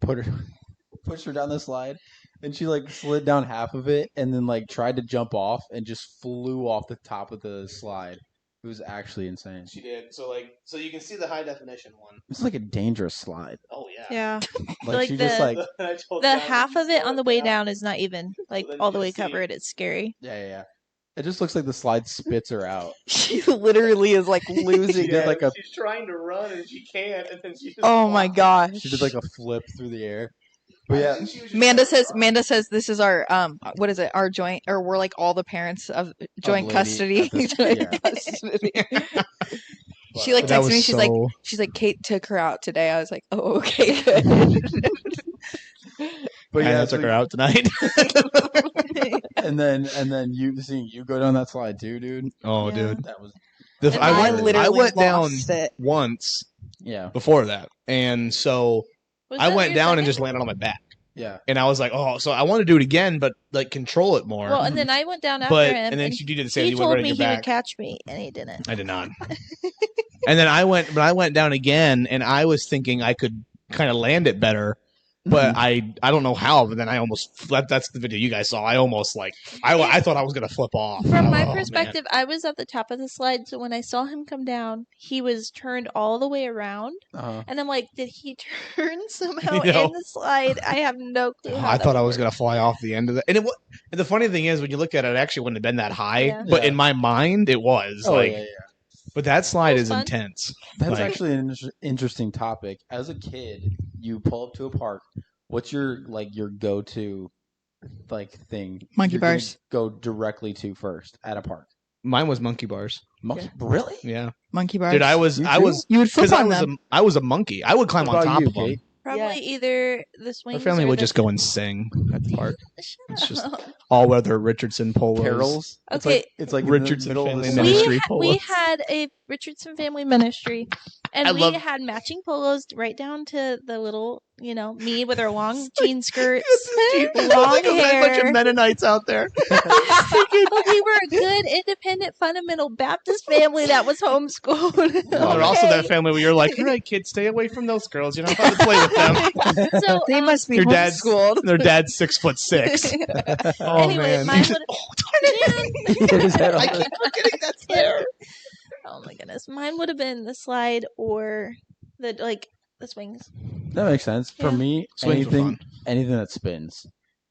pushed her down the slide, and she like slid down half of it, and then like tried to jump off and just flew off the top of the slide. It was actually insane. She did. So you can see the high definition one. It's like a dangerous slide. Oh yeah. Yeah. Like, Like she just the- like The half of it on the way down is not even like then all the you way see- covered. It's scary. yeah. It just looks like the slide spits her out. She literally is like losing She did it. like a she's trying to run and she can't, and then she just Oh my gosh. she did like a flip through the air. But yeah, Amanda says this is our what is it? Our joint, or we're like all the parents of joint lady custody. at this- Joint yeah. custody. but- She like That texted was me. She's like Kate took her out today. I was like, oh okay, good. but I yeah, took so- her out tonight. and then you seeing you go down that slide too, dude. Oh, Yeah. dude. That was And I literally went down lost it. once yeah, before that, and so Was I that went your down and second? just landed on my back, yeah. and I was like, oh, so I want to do it again, but like control it more. Well, and then I went down after but him, and then she did the same. he You went told right me on he your would back. catch me, and he didn't. I did not. And then I went down again, and I was thinking I could kind of land it better, but I don't know how. But then I almost that's the video you guys saw. I almost I thought I was gonna flip off. From my Oh, man. perspective, I was at the top of the slide, so when I saw him come down, he was turned all the way around, Uh-huh. and I'm like, did he turn somehow You know. in the slide? I have no clue. Oh, how I that thought I would was work. gonna fly off the end of it, and and the funny thing is, when you look at it, it actually wouldn't have been that high, Yeah. but Yeah. in my mind, it was Oh like. yeah. But that slide That was is fun. intense. That's Like- actually an interesting topic. As a kid, you pull up to a park. What's your go-to thing? Monkey you're gonna bars. Go directly to first at a park. Mine was monkey bars. Really? Yeah, Monkey bars. dude, I was You too? You would flip because I on was them. I was a monkey. I would climb What on about top you, of them. Kate? Probably either the swings. Our family or would the- just go and sing at the park. Shut It's just up. all weather Richardson polos. Carols. It's Okay. like, it's like Richardson in the middle of family the ministry. summer. we polos. had a Richardson family ministry, and I we love- had matching polos right down to the little, me with our long jean skirts, Long long bunch of hair. Mennonites out there. But we were a good, independent, fundamental Baptist family that was homeschooled. They're also that family where you're like, all right, kids, stay away from those girls. You don't have to play with them. So, They must be Your dad's- homeschooled. Their dad's 6'6". Oh Anyway, man. mine would. Hit his head I on the- keep forgetting that's there. Oh my goodness, mine would have been the slide or the swings. That makes sense. For Yeah. me, Swings were anything that spins.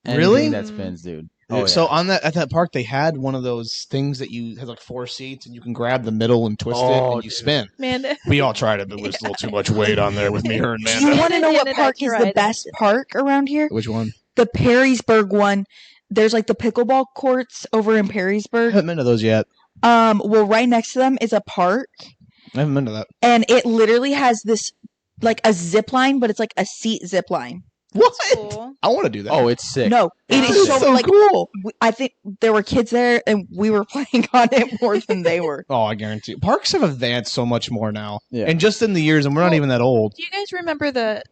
Really? Anything that spins, dude. Oh, So yeah. at that park, they had one of those things that you had like 4 seats, and you can grab the middle and twist it, Oh, and you dude. spin. Man, We all tried it, but it was a little too much weight on there with me, her, and Do you Amanda. want to know what Amanda park is the tried. best park around here? Which one? The Perrysburg one. There's like the pickleball courts over in I Perrysburg. haven't been to those yet. Well, right next to them is a park, I haven't been to that. and it literally has this like a zip line, but it's like a seat zip line. What? cool. I want to do that. Oh, it's sick. No, it That is is so, so like cool. I think there were kids there, and we were playing on it more than they were. Oh, I guarantee. Parks have advanced so much more now, Yeah. and just in the years, and we're not Well, even that old. Do you guys remember the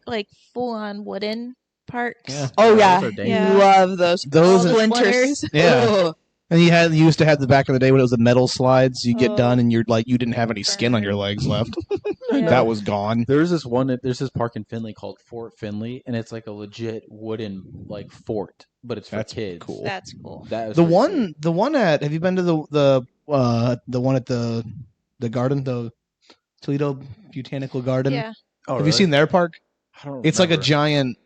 full-on wooden parks? Yeah. Oh yeah, Those are dangerous. Yeah. love those. Those All the splinters. splinters. Yeah. Ugh. And you used to have the back in the day when it was the metal slides. You get Oh. done, and you're like, you didn't have any skin on your legs left. Yeah. That was gone. There's this park in Finley called Fort Finley, and it's like a legit wooden fort, but it's for That's kids. cool. That's cool. That was The pretty one at, have you been to the one at the garden, the Toledo Botanical Garden? Yeah, sick. Oh, Have you really? seen their park? I don't It's like a remember. giant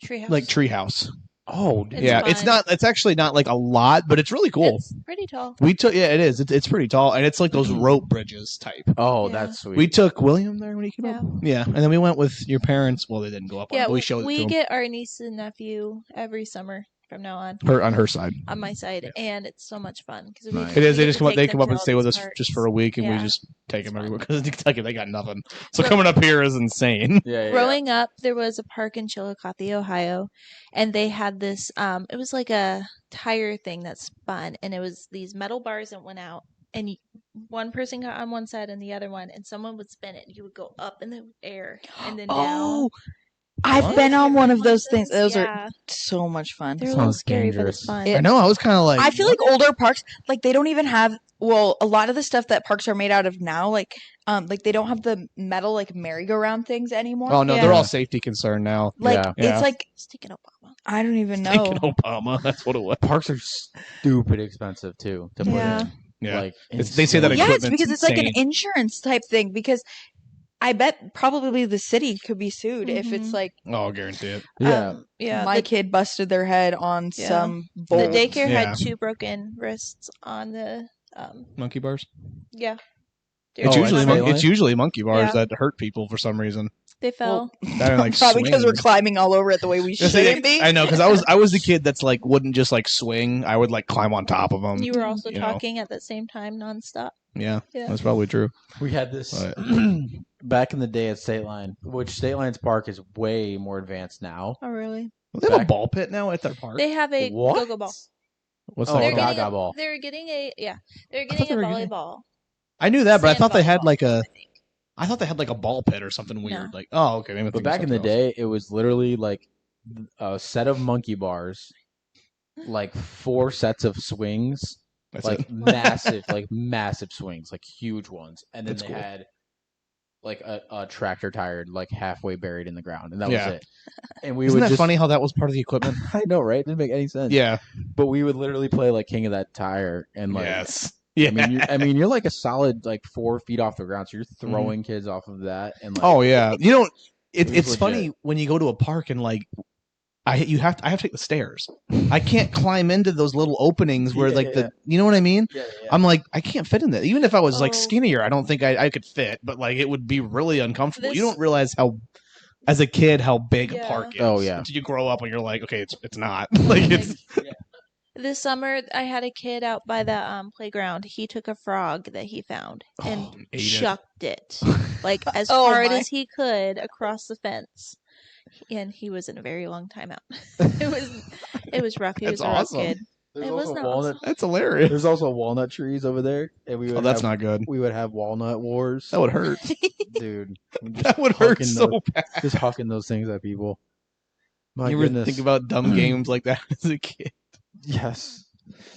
treehouse. treehouse. Oh, dude. It's Yeah, fun. it's actually not like a lot, but it's really cool. It's pretty tall. We took it is. It's pretty tall, and it's like those Mm-hmm. rope bridges type. Oh, Yeah. that's sweet. We took William there when he came Yeah. up. Yeah, and then we went with your parents. Well, they didn't go up. on Yeah, it, but we showed it to we them. get our niece and nephew every summer from now on. On her side. On my side, and it's so much fun because Nice. It is. They just come up. They come up and stay with us just for a week, and we Yeah. just take It's them fun. everywhere. Because in Kentucky, they got nothing. So Gro- coming up here is insane. Yeah, Growing up, there was a park in Chillicothe, Ohio, and they had this. It was like a tire thing that spun, and it was these metal bars that went out, and one person got on one side and the other one, and someone would spin it. You would go up in the air and then down. Oh, I've What? been on one of those Ones? things. Those are Yeah. so much fun. They're a little Sounds scary, but dangerous. it's fun. It- I know. I was kind of like. I feel like older parks, like they don't even have. Well, a lot of the stuff that parks are made out of now, like they don't have the metal like merry-go-round things anymore. Oh no, Yeah. they're all safety concerned now. Like Yeah. Yeah. it's like Sticking Obama. I don't even know. Thinking Obama. That's what it was. Parks are stupid expensive too to put Yeah. in. Yeah. Like They say that insane. Yeah, it's equipment's because it's like an insane. insurance type thing. Because I bet probably the city could be sued if it's Mhm. like Oh, I'll guarantee it. Yeah. Yeah. my the, kid busted their head on Yeah. some the bolt. daycare Yeah. had 2 broken wrists on the. Monkey bars. Yeah. It's Oh, usually at mon- Skyline? it's usually monkey bars Yeah. that hurt people for some reason. They fell. That are like Probably because we're swings. climbing all over it the way we shouldn't be. I know because I was the kid that's like wouldn't just like swing. I would like climb on top of them. you were also you know. talking at the same time nonstop. Yeah, Yeah. that's probably true. We had this But- back in the day at State Line, which State Line's park is way more advanced now. Oh, really? They have a Back- ball pit now at their park. They have a What? go-go ball. What's Oh, that? They're a called? getting Gaga a, ball. They're getting a They're thought getting they a were getting- volleyball. I knew that, but I thought they had Sandball, like a. I think. I thought they had like a ball pit or something weird. No. Like, oh, okay, maybe. I'm But thinking back in the something else. day, it was literally like a set of monkey bars, like 4 sets of swings, That's like it. massive swings, like huge ones, and then That's they cool. had like a tractor tire like halfway buried in the ground, and that Yeah. was it. And we Isn't would that just, funny how that was part of the equipment? I know, right? It didn't make any sense. Yeah. But we would literally play like King of that Tire, and like Yes. Yeah. I mean, you're like a solid like 4 feet off the ground, so you're throwing kids off of that, and like, Oh yeah. You know, It was it's legit. funny when you go to a park and like, I have to take the stairs. I can't climb into those little openings where Yeah, like yeah. the you know what I mean. yeah. I'm like I can't fit in there. Even if I was like Oh. skinnier, I don't think I could fit. But like it would be really uncomfortable. You This- don't realize how, as a kid, how big a Yeah. park is. Oh, yeah. Until you grow up and you're like, okay, it's not. Like it's This summer, I had a kid out by the playground. He took a frog that he found and ate it. chucked it like as Oh, hard my. as he could across the fence, and he was in a very long time out. it was rough. He That's was a rough awesome. kid. There's It also was not walnut. That's hilarious. There's also walnut trees over there, and we would Oh, that's have, not good. we would have walnut wars. That would hurt. Dude. Just That would hurt hucking so those- bad. Just hucking those things at people. My You ever goodness. think about dumb games like that as a kid? Yes.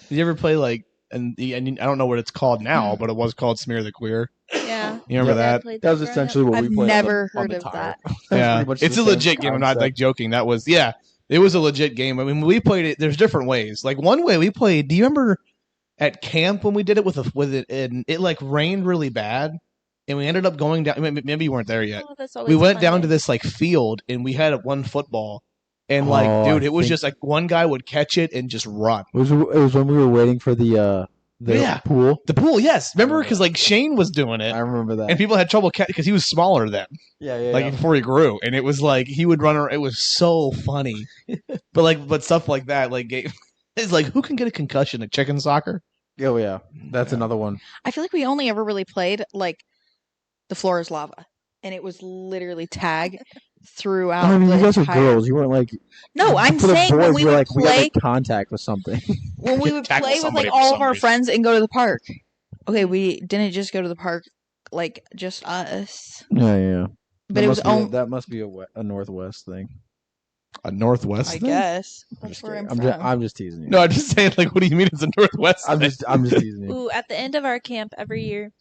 Did you ever play like and I don't know what it's called now, but it was called Smear the Queer. Yeah. You remember Dad that? played That was growing up. essentially what I've we played. never on heard the of tire. that. That was Yeah, pretty much it's the a same legit game. I'm not concept. like joking. That was it was a legit game. I mean, we played it. There's different ways. Like one way we played. Do you remember at camp when we did it with it? And it like rained really bad, and we ended up going down. Maybe you weren't there yet. Oh, that's always We a went fun down day. to this like field, and we had one football. And like, Oh, dude, I it was think- just like one guy would catch it and just run. It was when we were waiting for the Yeah. pool. The pool, yes. Remember, remember because that. like Shane was doing it, I remember that. and people had trouble catching because he was smaller then, yeah, yeah, like before he grew, and it was like he would run around. It was so funny, but stuff like that, like it's like who can get a concussion at chicken soccer? yeah. Oh yeah, that's Yeah. another one. I feel like we only ever really played like the floor is lava, and it was literally tag throughout. I mean, the you guys are entire- girls. You weren't like No, I'm for the saying when boys, we we're would like we play, gotta make contact with something. when we would Tackle play with somebody like for all some of our reason. friends and go to the park. Okay, we didn't just go to the park, like just us, Yeah. but it was only. that must be a northwest thing. A northwest. I thing? guess I'm that's just where I'm kidding. from. I'm just teasing you. No, I'm just saying. Like, what do you mean it's a northwest? I'm thing? just teasing you. Ooh, at the end of our camp every year,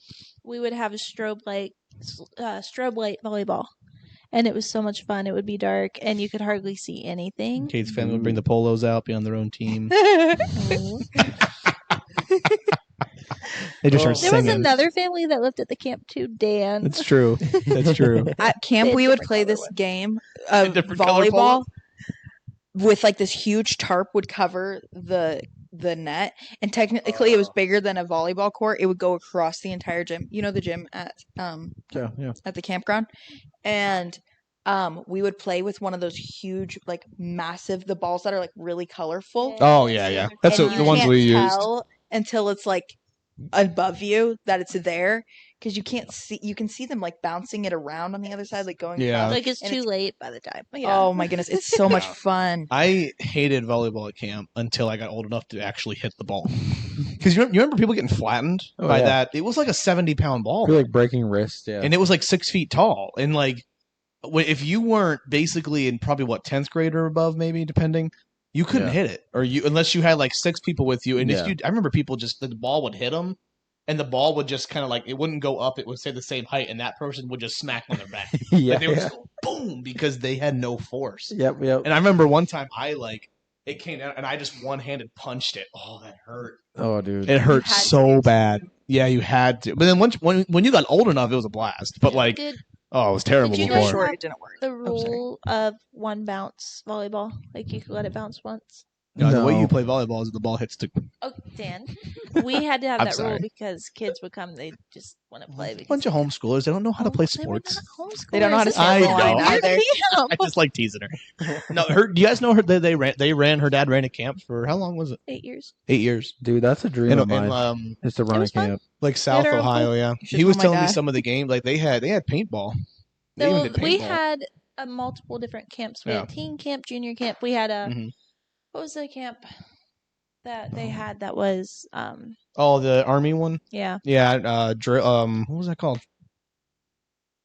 we would have a strobe light volleyball, and it was so much fun. It would be dark, and you could hardly see anything. Kate's family would bring the polos out, be on their own team. Oh. They just Oh. start There was singing. another family that lived at the camp too, Dan. That's true. That's true. At camp, They we had would different play this colorway. game of different color volleyball polo? with like this huge tarp would cover the net, and technically it was bigger than a volleyball court. It would go across the entire gym. You know the gym at Yeah. at the campground, and we would play with one of those huge, like massive, the balls that are like really colorful. Oh yeah. That's And the you ones can't we used. tell until it's like above you that it's there because you can't see. You can see them like bouncing it around on the other side, like going. Yeah. across. Like it's And too it's- late by the time. Yeah. Oh my goodness, it's so much Yeah. fun. I hated volleyball at camp until I got old enough to actually hit the ball. Because you remember people getting flattened Oh, by yeah. that? It was like a 70-pound ball, You're like breaking wrists. Yeah. and it was like 6 feet tall. And like, if you weren't basically in probably 10th grade or above, maybe depending, you couldn't Yeah. hit it, or unless you had like 6 people with you. And Yeah. I remember people just the ball would hit them, and the ball would just kind of like it wouldn't go up; it would stay the same height, and that person would just smack on their back. yeah. Like they would just go boom because they had no force. Yep. And I remember one time it came down and I just one-handed punched it. Oh, that hurt. Oh, dude. It hurt had to so do bad. Yeah, you had to. But then when you got old enough, it was a blast. But like, Did oh, it was terrible Did you You were guys before. short, have it didn't work. the Oh, sorry. rule of one bounce volleyball? Like you could let it bounce once. No, the way No. you play volleyball is the ball hits the Oh, Dan, we had to have I'm that rule sorry. because kids would come. They just want to play. a Because bunch of homeschoolers. They don't know how to play They were sports. not homeschoolers. They don't know how to It's I stand the know. line I- either. I just like teasing her. No, do you guys know her? They ran. Her dad ran a camp for how long was it? 8 years. 8 years. Dude, that's a dream In, of mine. in Is to run a was fun. camp. like South our own Ohio. Yeah, You should he was tell my telling me dad. some of the games. Like they had paintball. They even So did we paintball. had multiple different camps. We Yeah. had teen camp, junior camp. We had a Mhm. what was the camp that they had that was Oh, the army one. yeah. Yeah. What was that called?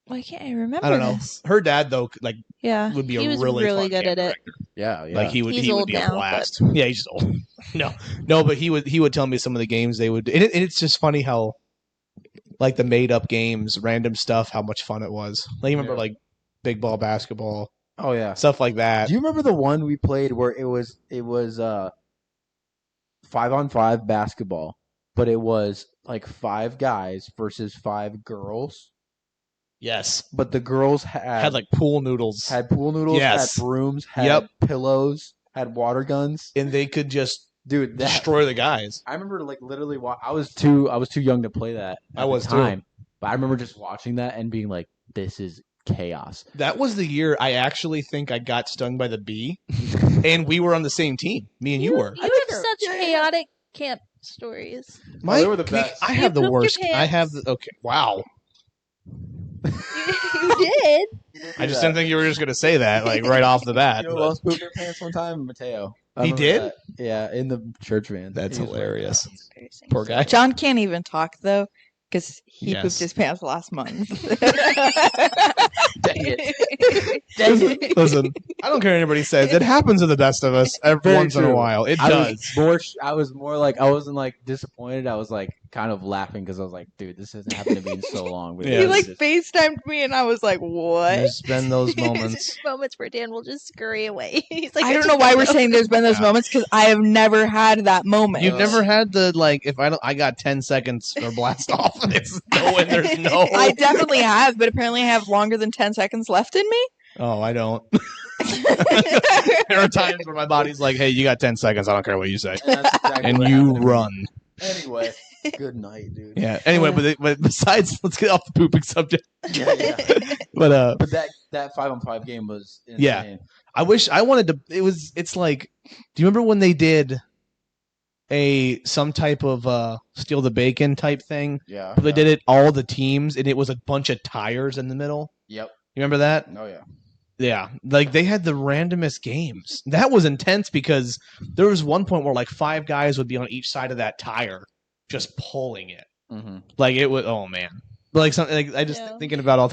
Why can't I remember? I don't know. This? Her dad though, like Yeah, would be a he was really fun good camp at it. director. Yeah. Yeah. Like he would He's old be a now, but- blast. Yeah, he's just old. no, but he would tell me some of the games they would. And it's just funny how like the made up games, random stuff, how much fun it was. Like you remember Yeah. like big ball basketball, Oh yeah. stuff like that. Do you remember the one we played where it was 5-on-5 basketball, but it was like 5 guys versus 5 girls, Yes, but the girls had like pool noodles, had pool noodles, Yes. had brooms, had Yep. pillows, had water guns. and they could just Dude, that destroy the guys. I remember like literally I was too young to play that at I was the too. time. But I remember just watching that and being like, this is chaos. That was the year I actually think I got stung by the bee, and we were on the same team. Me and you were. You have such chaotic camp stories. they were the best. I have You the pooped your worst. I pants. have the okay. Wow. You did. I just didn't think you were just gonna say that like right off the bat. You know who else pooped their pants one time? Mateo. I He remember did? that. Yeah, in the church van. That's He was wearing hilarious. that. Poor guy. John can't even talk though because he Yes. pooped his pants last month. Dang it. Dang it. Listen, I don't care what anybody says. It happens to the best of us every Very once in a true. while. It I does. was more like I wasn't like disappointed. I was like kind of laughing because I was like, dude, this hasn't happened to me in so long. But Yeah. He it like was just- FaceTimed me and I was like, what? There's been those There's moments. moments where Dan will just scurry away. He's like, I don't know why we're saying there's been those Yeah. moments because I have never had that moment. You've never had the like if I got 10 seconds or blast off and it's no and there's no. I definitely have, but apparently I have longer than 10 seconds left in me. Oh, I don't. There are times where my body's like, "Hey, you got 10 seconds. I don't care what you say," And that's exactly and what you happened. run. Anyway, good night, dude. Yeah. Anyway, but besides, let's get off the pooping subject. Yeah, yeah. But But that 5-on-5 game was insane. Yeah. I wanted to. It's like, do you remember when they did some type of steal the bacon type thing? Yeah. But they did it all the teams, and it was a bunch of tires in the middle. Yep. You remember that? Oh yeah. Yeah, like they had the randomest games. That was intense because there was one point where like 5 guys would be on each side of that tire, just pulling it. Mm-hmm. Like it was. Oh man, like something. Like, I just Yeah. thinking about all.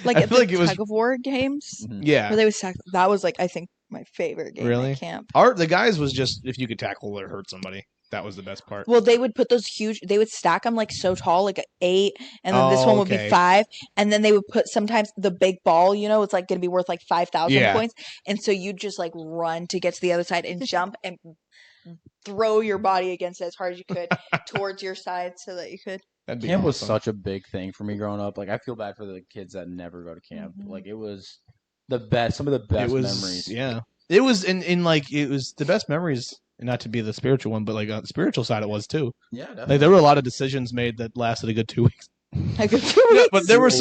Like I at feel the like it was- tug of war games Yeah, where they would that was like I think my favorite game Really? at camp. the guys was just if you could tackle or hurt somebody, that was the best part. Well, they would put those huge. They would stack them like so tall, like 8, and then this Oh, one would okay. be 5, and then they would put sometimes the big ball. You know, it's like going to be worth like 5,000 Yeah. points, and so you just like run to get to the other side and jump and throw your body against it as hard as you could towards your side so that you could. That'd be Camp was awesome. such a big thing for me growing up. Like I feel bad for the kids that never go to camp. Mhm. Like it was the best. Some of the best It was memories. yeah. It was in like it was the best memories. Not to be the spiritual one, but like on the spiritual side, it was too. Yeah, Like definitely. there were a lot of decisions made that lasted a good 2 weeks. Like a 2 No, weeks. but there was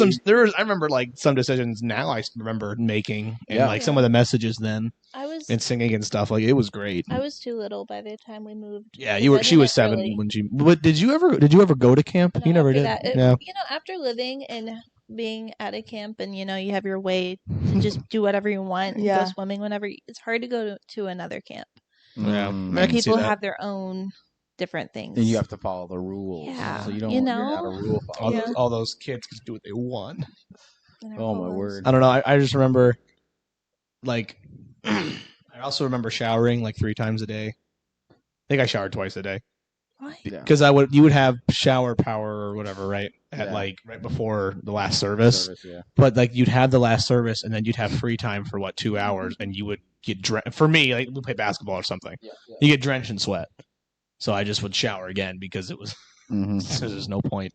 I remember like some decisions now I remember making and Yeah. like some of the messages then I was and singing and stuff. Like it was great. I was too little by the time we moved. Yeah, 'cause you were. I She was didn't 7 really- when she. But did you ever go to camp? No, You never after did. that, No. After living and being at a camp, and you have your way to just do whatever you want, and Yeah. go swimming whenever. It's hard to go to another camp, Yeah. Mm. I and can see people that. have their own different things. And you have to follow the rules. Yeah, So you don't. you You're not a know? rule All follower. Yeah. those all those kids can do what they want. in our Oh my polos. word. I don't know. I just remember, like, I also remember showering like 3 times a day. I think I showered twice a day Why? Yeah. because you would have shower power or whatever right at Yeah. like right before the last service. Yeah. But like you'd have the last service and then you'd have free time for 2 hours and you would get drenched. For me, like we play basketball or something, Yeah. you get drenched in sweat. So I just would shower again because it was Mm-hmm. there's no point.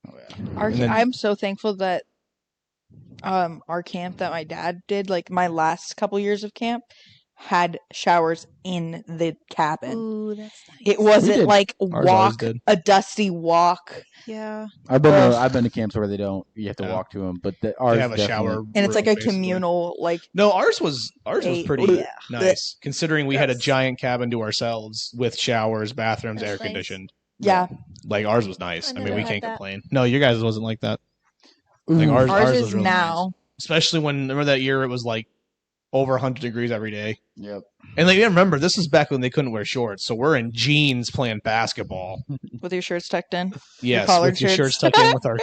Oh, yeah. And then- I'm so thankful that our camp that my dad did, like my last couple years of camp, had showers in the cabin. Ooh, that's nice. It We wasn't did. like always walk did. a dusty walk, Yeah. I've been to camps where they don't. You have to Yeah. walk to them, but ours They have a definitely- shower, and it's like a basically. communal like. No, ours was pretty Yeah. nice considering we had a Yes. giant cabin to ourselves with showers, bathrooms, That's air nice. conditioned. Yeah, Like ours was nice. I I mean, never we had can't that. complain. No, your guys wasn't like that. Like Ooh. ours ours was is really now. nice. Especially when remember that year it was like over 100 degrees every day. Yep. And like, remember, this was back when they couldn't wear shorts, so we're in jeans playing basketball. With your shirts tucked in. Yes, collared with your shirts. shirts tucked in with our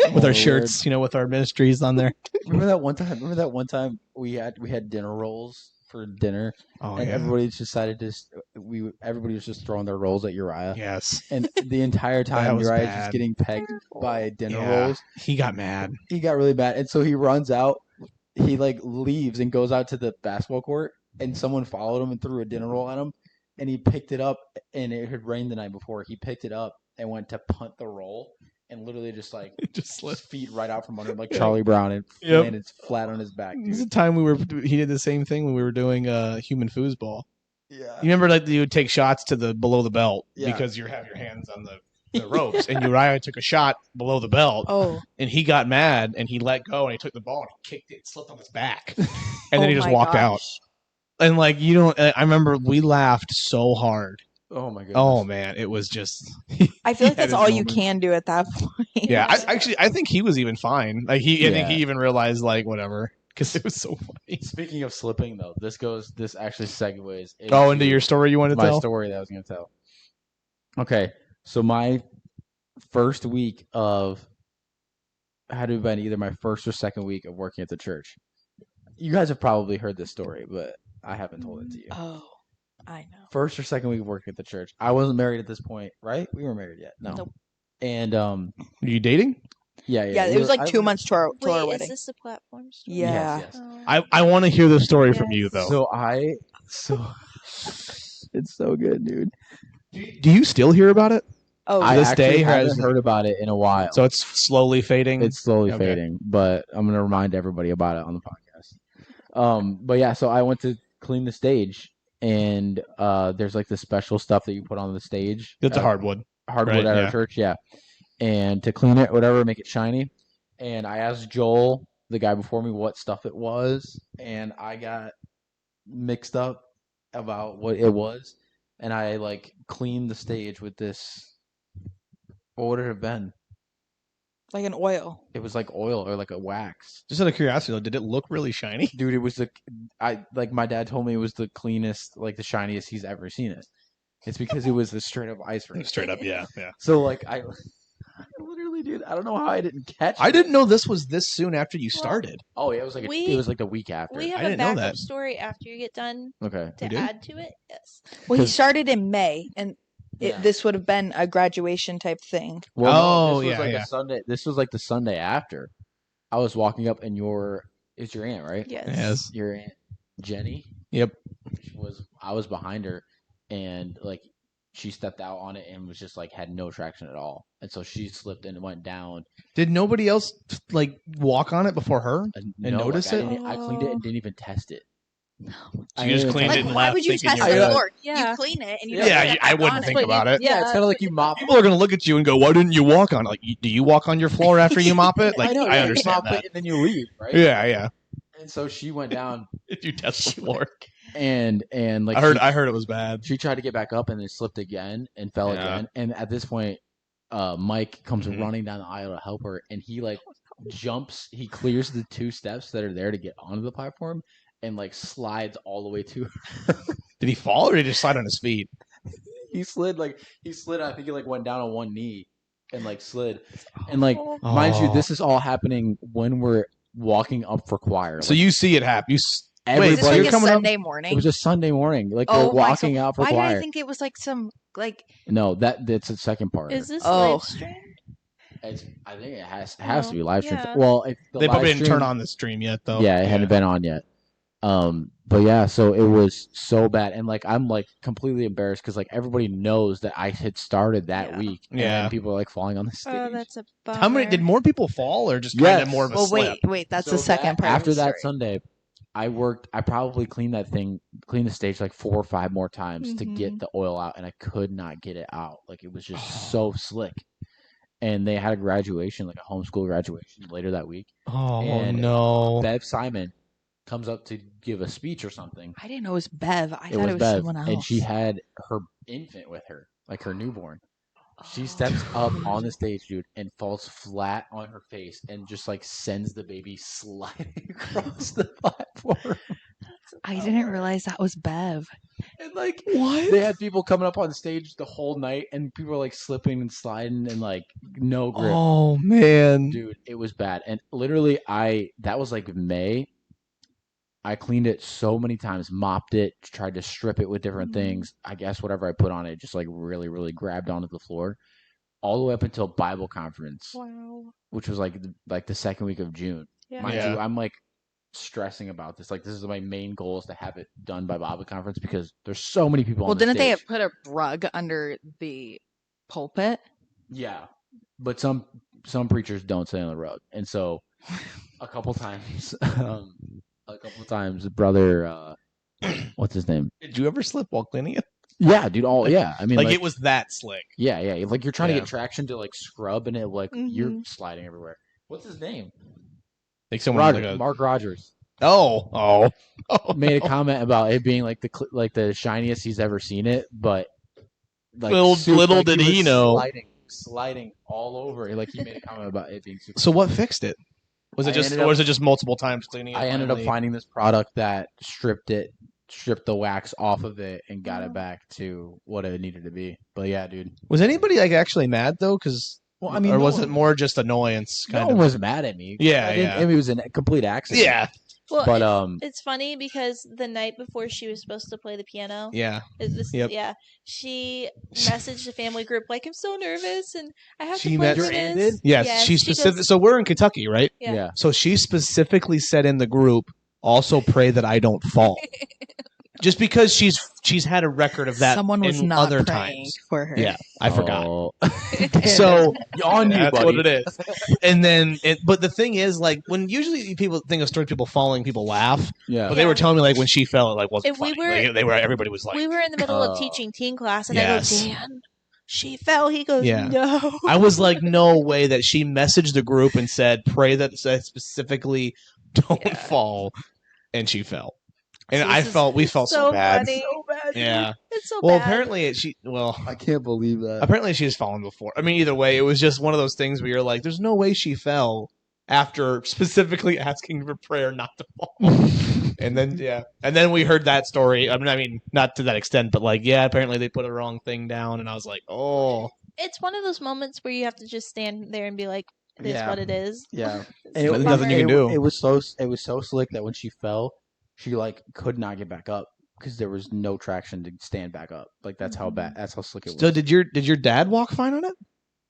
Oh, our shirts, with our ministries on there. Remember that one time we had dinner rolls for dinner, Oh and yeah. everybody decided to. Everybody was just throwing their rolls at Uriah, Yes. and the entire That time was Uriah's bad. just getting pegged by dinner Yeah. rolls. He got mad. He got really bad, and so he runs out. He like leaves and goes out to the basketball court, and someone followed him and threw a dinner roll at him, and he picked it up, and it had rained the night before. He picked it up and went to punt the roll, and literally just like Just his feet right out from under him like Yeah. Charlie Brown, and Yep. landed flat on his back. This is Dude. the time he did the same thing when we were doing human foosball. Yeah. You remember that you would take shots to the below the belt Yeah. because you have your hands on the ropes, and Uriah took a shot below the belt, Oh, and he got mad and he let go and he took the ball and he kicked it, slipped on his back, and then Oh he just my walked out. gosh. And like you don't, I remember we laughed so hard. Oh my goodness. Oh man, it was just I feel like had that's his all you moments. can do at that point. yeah. I think he was even fine. Like I think Yeah. he even realized like whatever because it was so funny. Speaking of slipping, though, this actually segues Into your story you want to my tell? story that I was going to tell. Okay, so my first week of had to have been either my first or second week of working at the church. You guys have probably heard this story, but I haven't told it to you. Oh, I know. First or second week of working at the church. I wasn't married at this point, right? We weren't married yet. No. Nope. And Are you dating? yeah, Yeah, we it was were- like 2 months to our Wait, our is wedding. this the platform? story? Yeah. Yes, yes. Oh. I want to hear the story from you Yes. though. So it's so good, dude. Do you still hear about it? Oh, I this actually day haven't has- heard about it in a while. So it's slowly fading. It's slowly Okay. fading, but I'm gonna remind everybody about it on the podcast. But yeah, so I went to clean the stage, and there's like the special stuff that you put on the stage. It's a at- hardwood. hardwood right, at yeah. our church, yeah. And to clean it, whatever, make it shiny. And I asked Joel, the guy before me, what stuff it was, and I got mixed up about what it was, and I like cleaned the stage with this. What would it have been? like an oil. It was like oil or like a wax. Just out of curiosity, though, did it look really shiny? Dude, it was my dad told me it was the cleanest, like the shiniest he's ever seen it. It's because it was the straight up ice rink. Straight up, yeah. So like I literally, dude, I don't know how I didn't catch I it. didn't know this was this soon after you started. Oh yeah, it was like We- it was like the week after. We have I a didn't know backup that. story after you get done Okay. to You did? add to it. Yes. Well, he 'Cause- started in May, and Yeah. this would have been a graduation type thing. Well, Oh, this was yeah, like yeah. a Sunday. This was like the Sunday after. I was walking up, and it's your aunt, right? Yes. Yes. Your aunt Jenny. Yep. I was behind her, and like she stepped out on it and was just like had no traction at all, and so she slipped and went down. Did nobody else like walk on it before her? No, notice I it? didn't- I cleaned it and didn't even test it. So you just cleaned Like, it and why left. would you thinking test you're the good. floor? Yeah. You clean it and you Yeah, don't put it I back wouldn't on think it. about it. Yeah, it's kind of like you mop. People are gonna look at you and go, "Why didn't you walk on?" Like, do you walk on your floor after you mop it? Like, know, I you understand mop that. it and then you leave, right? Yeah. And so she went down If you test the floor, and like I heard it was bad. she tried to get back up and then slipped again and fell Yeah. again. And at this point, Mike comes Mhm. running down the aisle to help her, and he like jumps. He clears the 2 steps that are there to get onto the platform, and like slides all the way to. Did he fall or did he just slide on his feet? He slid. I think he like went down on one knee and like slid. And like, mind you, Oh. this is all happening when we're walking up for choir. So Like, you see it happen. You Is wait. this So like you're a coming up. Sunday it morning? was a Sunday morning. Like Oh, they're my walking out for Why did choir. I think it was like some like? No, that's the second part. Is this Oh. live streamed? I think it has to be live streamed. Yeah. Well, if the They probably live didn't stream- turn on the stream yet, though. Yeah, it hadn't been on yet. But yeah, so it was so bad, and like I'm like completely embarrassed because like everybody knows that I had started that Yeah. week. And Yeah. then people are like falling on the stage. Oh, that's a bummer. How many? Did more people fall or just kind of Yes. more of a Well, slip? wait. That's So the second part. After of the that story. Sunday, I probably cleaned the stage like 4 or 5 more times to get Mhm. the oil out, and I could not get it out. Like it was just so slick. And they had a graduation, like a homeschool graduation later that week. Oh And no! Bev Simon comes up to give a speech or something. I didn't know it was Bev. I It thought was it was Bev, someone else. and she had her infant with her, like her newborn. She steps up on the stage, dude, and falls flat on her face and just like sends the baby sliding across the platform. I didn't realize that was Bev. And like What? they had people coming up on stage the whole night, and people were like slipping and sliding and like no grip. Oh man! Dude, it was bad. And literally, that was like May. I cleaned it so many times, mopped it, tried to strip it with different things. I guess whatever I put on it just like really, really grabbed onto the floor, all the way up until Bible conference, Wow. which was like the second week of June. Yeah. Mind Yeah. you, I'm like stressing about this. Like this is my main goal is to have it done by Bible conference because there's so many people. Well, on the didn't they stage. put a rug under the pulpit? Yeah, but some preachers don't sit on the rug, and so a couple times, brother, what's his name? Did you ever slip while cleaning it? Yeah, dude. I mean, Like it was that slick. Yeah. Like you're trying to Yeah. get traction to like scrub, and it like you're sliding everywhere. What's his name? Like someone Roger, like a, Mark Rogers oh, made a comment about it being like the shiniest he's ever seen it, but like Little did he was know. sliding all over. Like he made a comment about it being super. So what fixed it? Was it I just, ended or up- was it just multiple times cleaning it? I ended up finally? finding this product that stripped the wax off of it and got it back to what it needed to be. But yeah, dude. Was anybody like actually mad though? Because Well, I mean, or no was one- it more just annoyance? No Kind one of. was mad at me. Yeah, I mean, it was a complete accident. Yeah, Well, But it's funny because the night before she was supposed to play the piano, yeah. yeah, Yep. she messaged the family group like, "I'm so nervous and I have She to play met- for Your aunt this." did? Yes, she goes, specific. So we're in Kentucky, right? Yeah. yeah. So she specifically said in the group, also pray that I don't fall. Just because she's had a record of that Someone was in not other praying times. for her. Yeah, I forgot. Oh. So on you, that's buddy. what it is. And then, but the thing is, like, when usually people think of story people falling, people laugh. Yeah. But they were telling me like when she fell, it like wasn't If we funny. were- They were everybody was like, we were in the middle of Oh. teaching teen class, and Yes. I go, "Dan, she fell." He goes, Yeah. "No." I was like, no way that she messaged the group and said, pray that specifically don't Yeah. fall, and she fell. And So I this is felt we felt so bad. funny. Yeah. It's so Well, bad. apparently I can't believe that. apparently she's fallen before. I mean, either way, it was just one of those things where you're like, there's no way she fell after specifically asking for prayer not to fall. And then we heard that story. I mean, not to that extent, but like, yeah, apparently they put a wrong thing down, and I was like, oh, It's one of those moments where you have to just stand there and be like, "It is Yeah. what it is." Yeah. It's And a There's nothing you bummer. can do. It was so slick that when she fell, she like could not get back up because there was no traction to stand back up. Like that's how bad. That's how slick it was. So did your dad walk fine on it?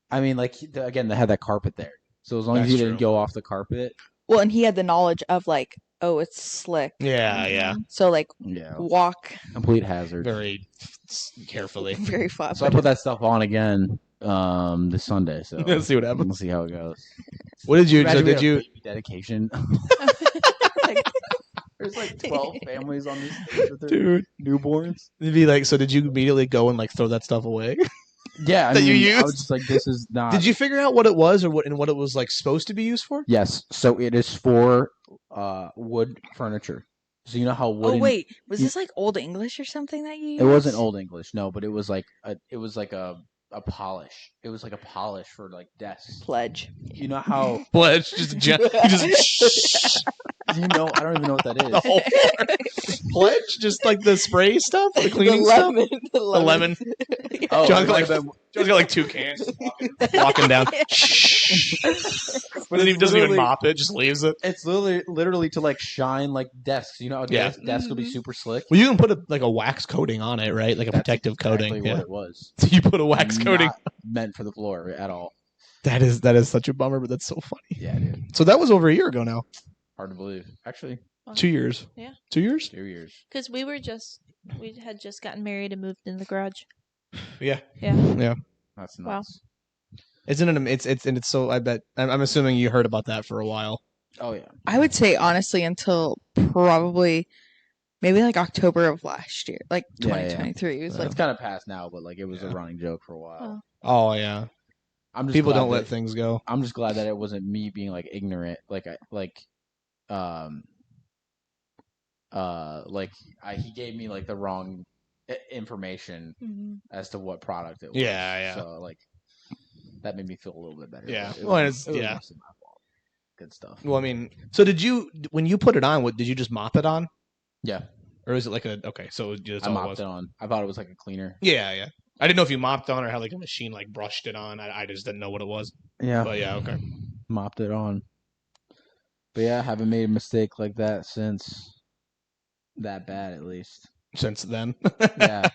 I mean, like again, they had that carpet there, so as long as That's you didn't true. go off the carpet, Well, and he had the knowledge of like, oh, it's slick. Yeah. So like, yeah, walk complete hazard. Very carefully. very flat. So I put that stuff on again this Sunday. So Let's see what happens. we'll see how it goes. What did you? So Imagine we did had a you? baby dedication? There's like 12 families on this stage with their Dude, newborns. it'd be like, so did you immediately go and like throw that stuff away? Yeah, I That you mean, I was used? just like, this is not. Did you figure out what it was or what it was like supposed to be used for? Yes. So it is for wood furniture. So you know how Oh wooden. wait, was you- this like Old English or something that you? It wasn't used? Old English, no, but it was like a polish. It was like a polish for like desks. Pledge. You know how? Pledge, just You know, I don't even know what that is. the whole Pledge, just like the spray stuff, the cleaning stuff, the lemon. Oh, John's it might got, have like, John's got like 2 cans, just walking down. But then he doesn't even literally- mop it, just leaves it. It's literally to like shine like desks. You know how Yeah. desks will be super slick. Well, you can put a wax coating on it, right? Like a That's protective exactly coating. what Yeah. it was. So you put a wax coating. Not meant for the floor at all. That is such a bummer, but that's so funny. Yeah, dude. So that was over a year ago now. Hard to believe. Actually, 2 years. Yeah. 2 years? 2 years. Because we had just gotten married and moved in the garage. Yeah. Yeah. That's Wow. nuts. Isn't it? It's so. I bet. I'm assuming you heard about that for a while. Oh yeah. I would say honestly until probably maybe like October of last year, like Yeah, yeah. 2023. It was like It's kind of past now, but like it was a Yeah. running joke for a while. Oh yeah. I'm just People glad don't let that- things go. I'm just glad that it wasn't me being like ignorant, like he gave me like the wrong information Mhm. as to what product it was. Yeah, yeah. So like that made me feel a little bit better. Yeah. But it Well, and was- it's- it was yeah. mostly my fault. Good stuff. Well, I mean, so when you put it on? What did you just mop it on, Yeah, or is it like okay? So that's I all it mopped was. it on. I thought it was like a cleaner. Yeah, yeah. I didn't know if you mopped on or had like a machine like brushed it on. I just didn't know what it was. Yeah, But yeah, okay. mopped it on. But yeah, I haven't made a mistake like that since. That bad, at least. Since then, Yeah,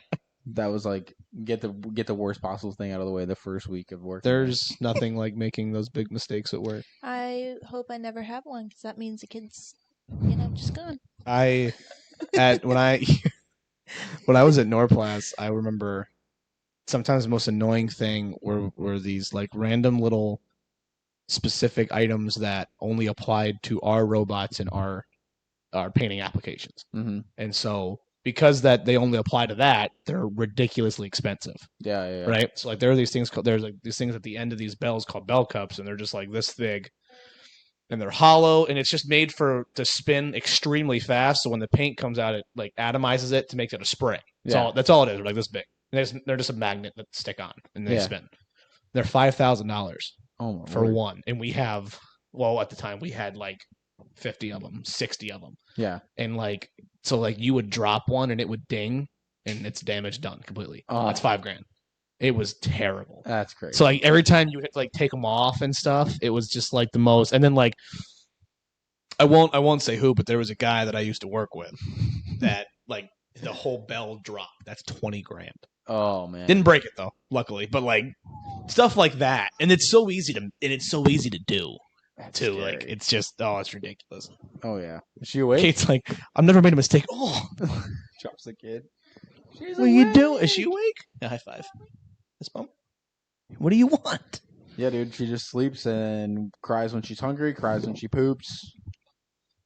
that was like get the worst possible thing out of the way the first week of work. there's nothing like making those big mistakes at work. I hope I never have one because that means the kid's, just gone. When I when I was at Norplas, I remember sometimes the most annoying thing were these like random little specific items that only applied to our robots and our painting applications. Mm-hmm. And so because that they only apply to that, they're ridiculously expensive. Yeah, yeah, yeah. Right? So like there are these things called there's like these things at the end of these bells called bell cups, and they're just like this thick. And they're hollow, and it's just made to spin extremely fast. So when the paint comes out, it like atomizes it to make it a spray. Yeah. That's all it is. They're like this big. And they're just a magnet that stick on and they Yeah. spin. They're $5,000 Oh my for word. one, and we have at the time we had like 50 of them, 60 of them, Yeah. and like so like you would drop one and it would ding, and it's damage done completely. Oh. That's $5,000. It was terrible. That's crazy. So like every time you hit like take them off and stuff, it was just like the most. And then like I won't say who, but there was a guy that I used to work with that like the whole bell dropped. That's $20,000. oh man. Didn't break it though, luckily. But like stuff like that, and it's so easy to do That's too. scary. Like it's just it's ridiculous. Oh yeah. Is she awake? Kate's like, I've never made a mistake. Oh, Drops the kid. She's what are you doing? Is she awake? Yeah, high five. This bump. What do you want? Yeah, dude. She just sleeps and cries when she's hungry. Cries when she poops.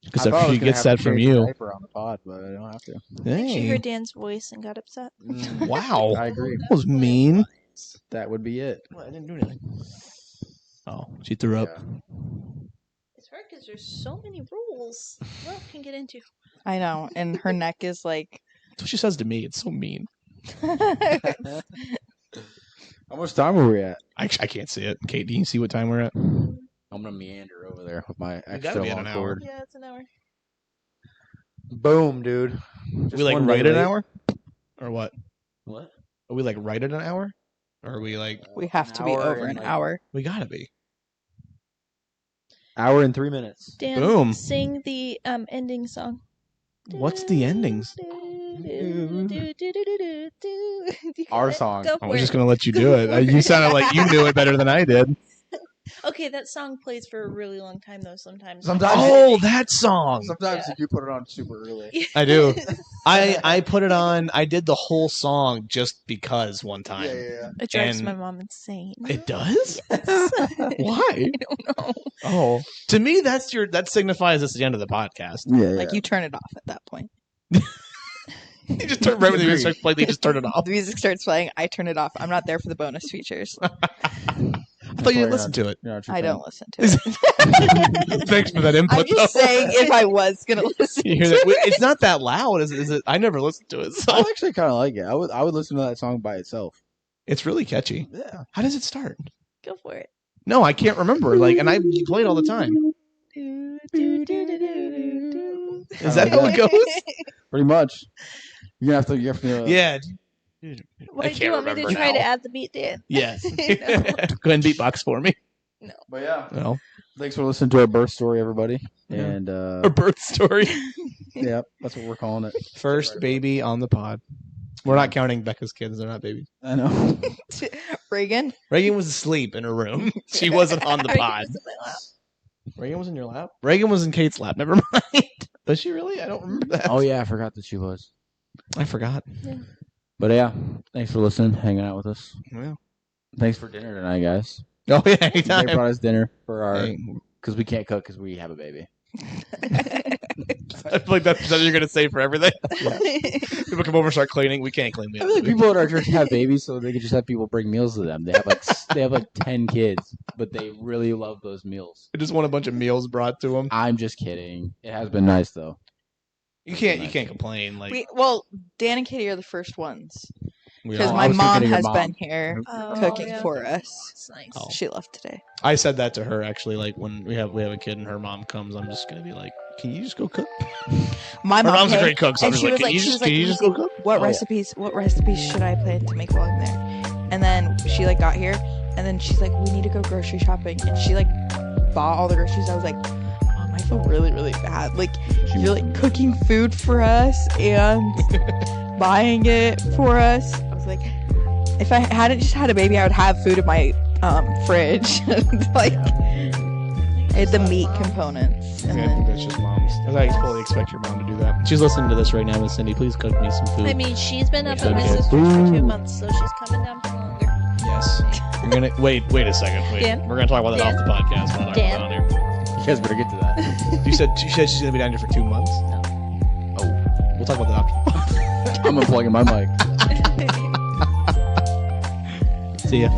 Because I thought I if was she gonna gets have that to from change the you, diaper on the pod, but I don't have to. I think she hey, heard Dan's voice and got upset. wow, I agree. that was mean. That would be it. Well, I didn't do anything. Oh, she threw up. Yeah. It's hard because there's so many rules. What can get into? I know, and her neck is like. That's what she says to me. It's so mean. How much time are we at? I can't see it. Kate, do you see what time we're at? I'm gonna meander over there with my gotta extra be at long an cord. Yeah, it's an hour. Boom, dude. Just we like one day right at an late. hour, or what? What? Are we like right at an hour, or are we like We have to be over an hour. we gotta be? Hour and 3 minutes. Dan, Boom. sing the ending song. What's the endings? Our song. Go I for was it. just gonna let you do it. You sounded like you knew it better than I did. Okay, that song plays for a really long time though. Sometimes. Sometimes- Oh, that song. Sometimes Yeah. you do put it on super early. I do. I put it on. I did the whole song just because one time. Yeah. It drives And- my mom insane. It does? Yes. Why? I don't know. Oh, to me, that signifies it's the end of the podcast. Yeah. Like you turn it off at that point. You just turn right when the music starts playing. They just turn it off. The music starts playing. I turn it off. I'm not there for the bonus features. I thought you didn't listen to it. I don't listen to it. Thanks for that input. I'm just though. saying if I was gonna listen You hear to that? it. It's not that loud, is it? I never listened to it, I so actually kind of like it. I would listen to that song by itself. it's really catchy. Yeah. How does it start? Go for it. No, I can't remember. Like, and I play it all the time. Do, do, do, do, do, do. Is that how it goes? Pretty much. You're gonna have to. You have to. Yeah. Why do you can't want me to remember try to now. add the beat, Dan? Yes. Go No. ahead and beatbox for me. But yeah. No. Thanks for listening to our birth story, everybody. Yeah. And A birth story. yeah, that's what we're calling it. First baby on the pod. We're not counting Becca's kids. They're not babies. I know. Reagan. Reagan was asleep in her room. She wasn't on the Are you pod. just in my lap? Reagan was in your lap? Reagan was in Kate's lap. Never mind. Was she really? I don't remember that. Oh yeah, I forgot that she was. I forgot. But yeah, thanks for listening, hanging out with us. Well. Thanks for dinner tonight, guys. Oh, yeah. They Anytime. brought us dinner for our Hey, because we can't cook because we have a baby. I feel like that's what you're going to say for everything. People come over and start cleaning. We can't clean. We I have feel like to. people at our church have babies, so they could just have people bring meals to them. They have like 10 kids, but they really love those meals. I just want a bunch of meals brought to them. I'm just kidding. It has been nice though. You can't complain. Like Well, Dan and Katie are the first ones we because all- I my was mom thinking of your has mom. been here Oh, cooking yeah. for us. It's nice. Oh. She left today. I said that to her actually. Like when we have a kid and her mom comes, I'm just gonna be like, "Can you just go cook?" My Her mom mom's a came, great cook, so I'm and just she like, was "Can like, you she just was like, can you just go cook?" What Oh, yeah. recipes should I plan to make while I'm there? And then she like got here, and then she's like, we need to go grocery shopping, and she like bought all the groceries. I was like, Mom, I feel really really bad. Like you're like cooking food for us and buying it for us. I was like, if I hadn't just had a baby, I would have food in my fridge. Like the meat components, and Yeah, then that's just moms. I fully expect your mom to do that. She's listening to this right now, Miss Cindy. Please cook me some food. I mean, she's been up Yeah. at my Okay. sister's for 2 months, so she's coming down for longer. yes. You're gonna wait a second. Wait. Dan? We're gonna talk about that Dan? off the podcast. We're not Dan? on here. You guys better get to that. You said she's gonna be down here for 2 months. No. Oh, we'll talk about that after. I'm unplugging my mic. See ya.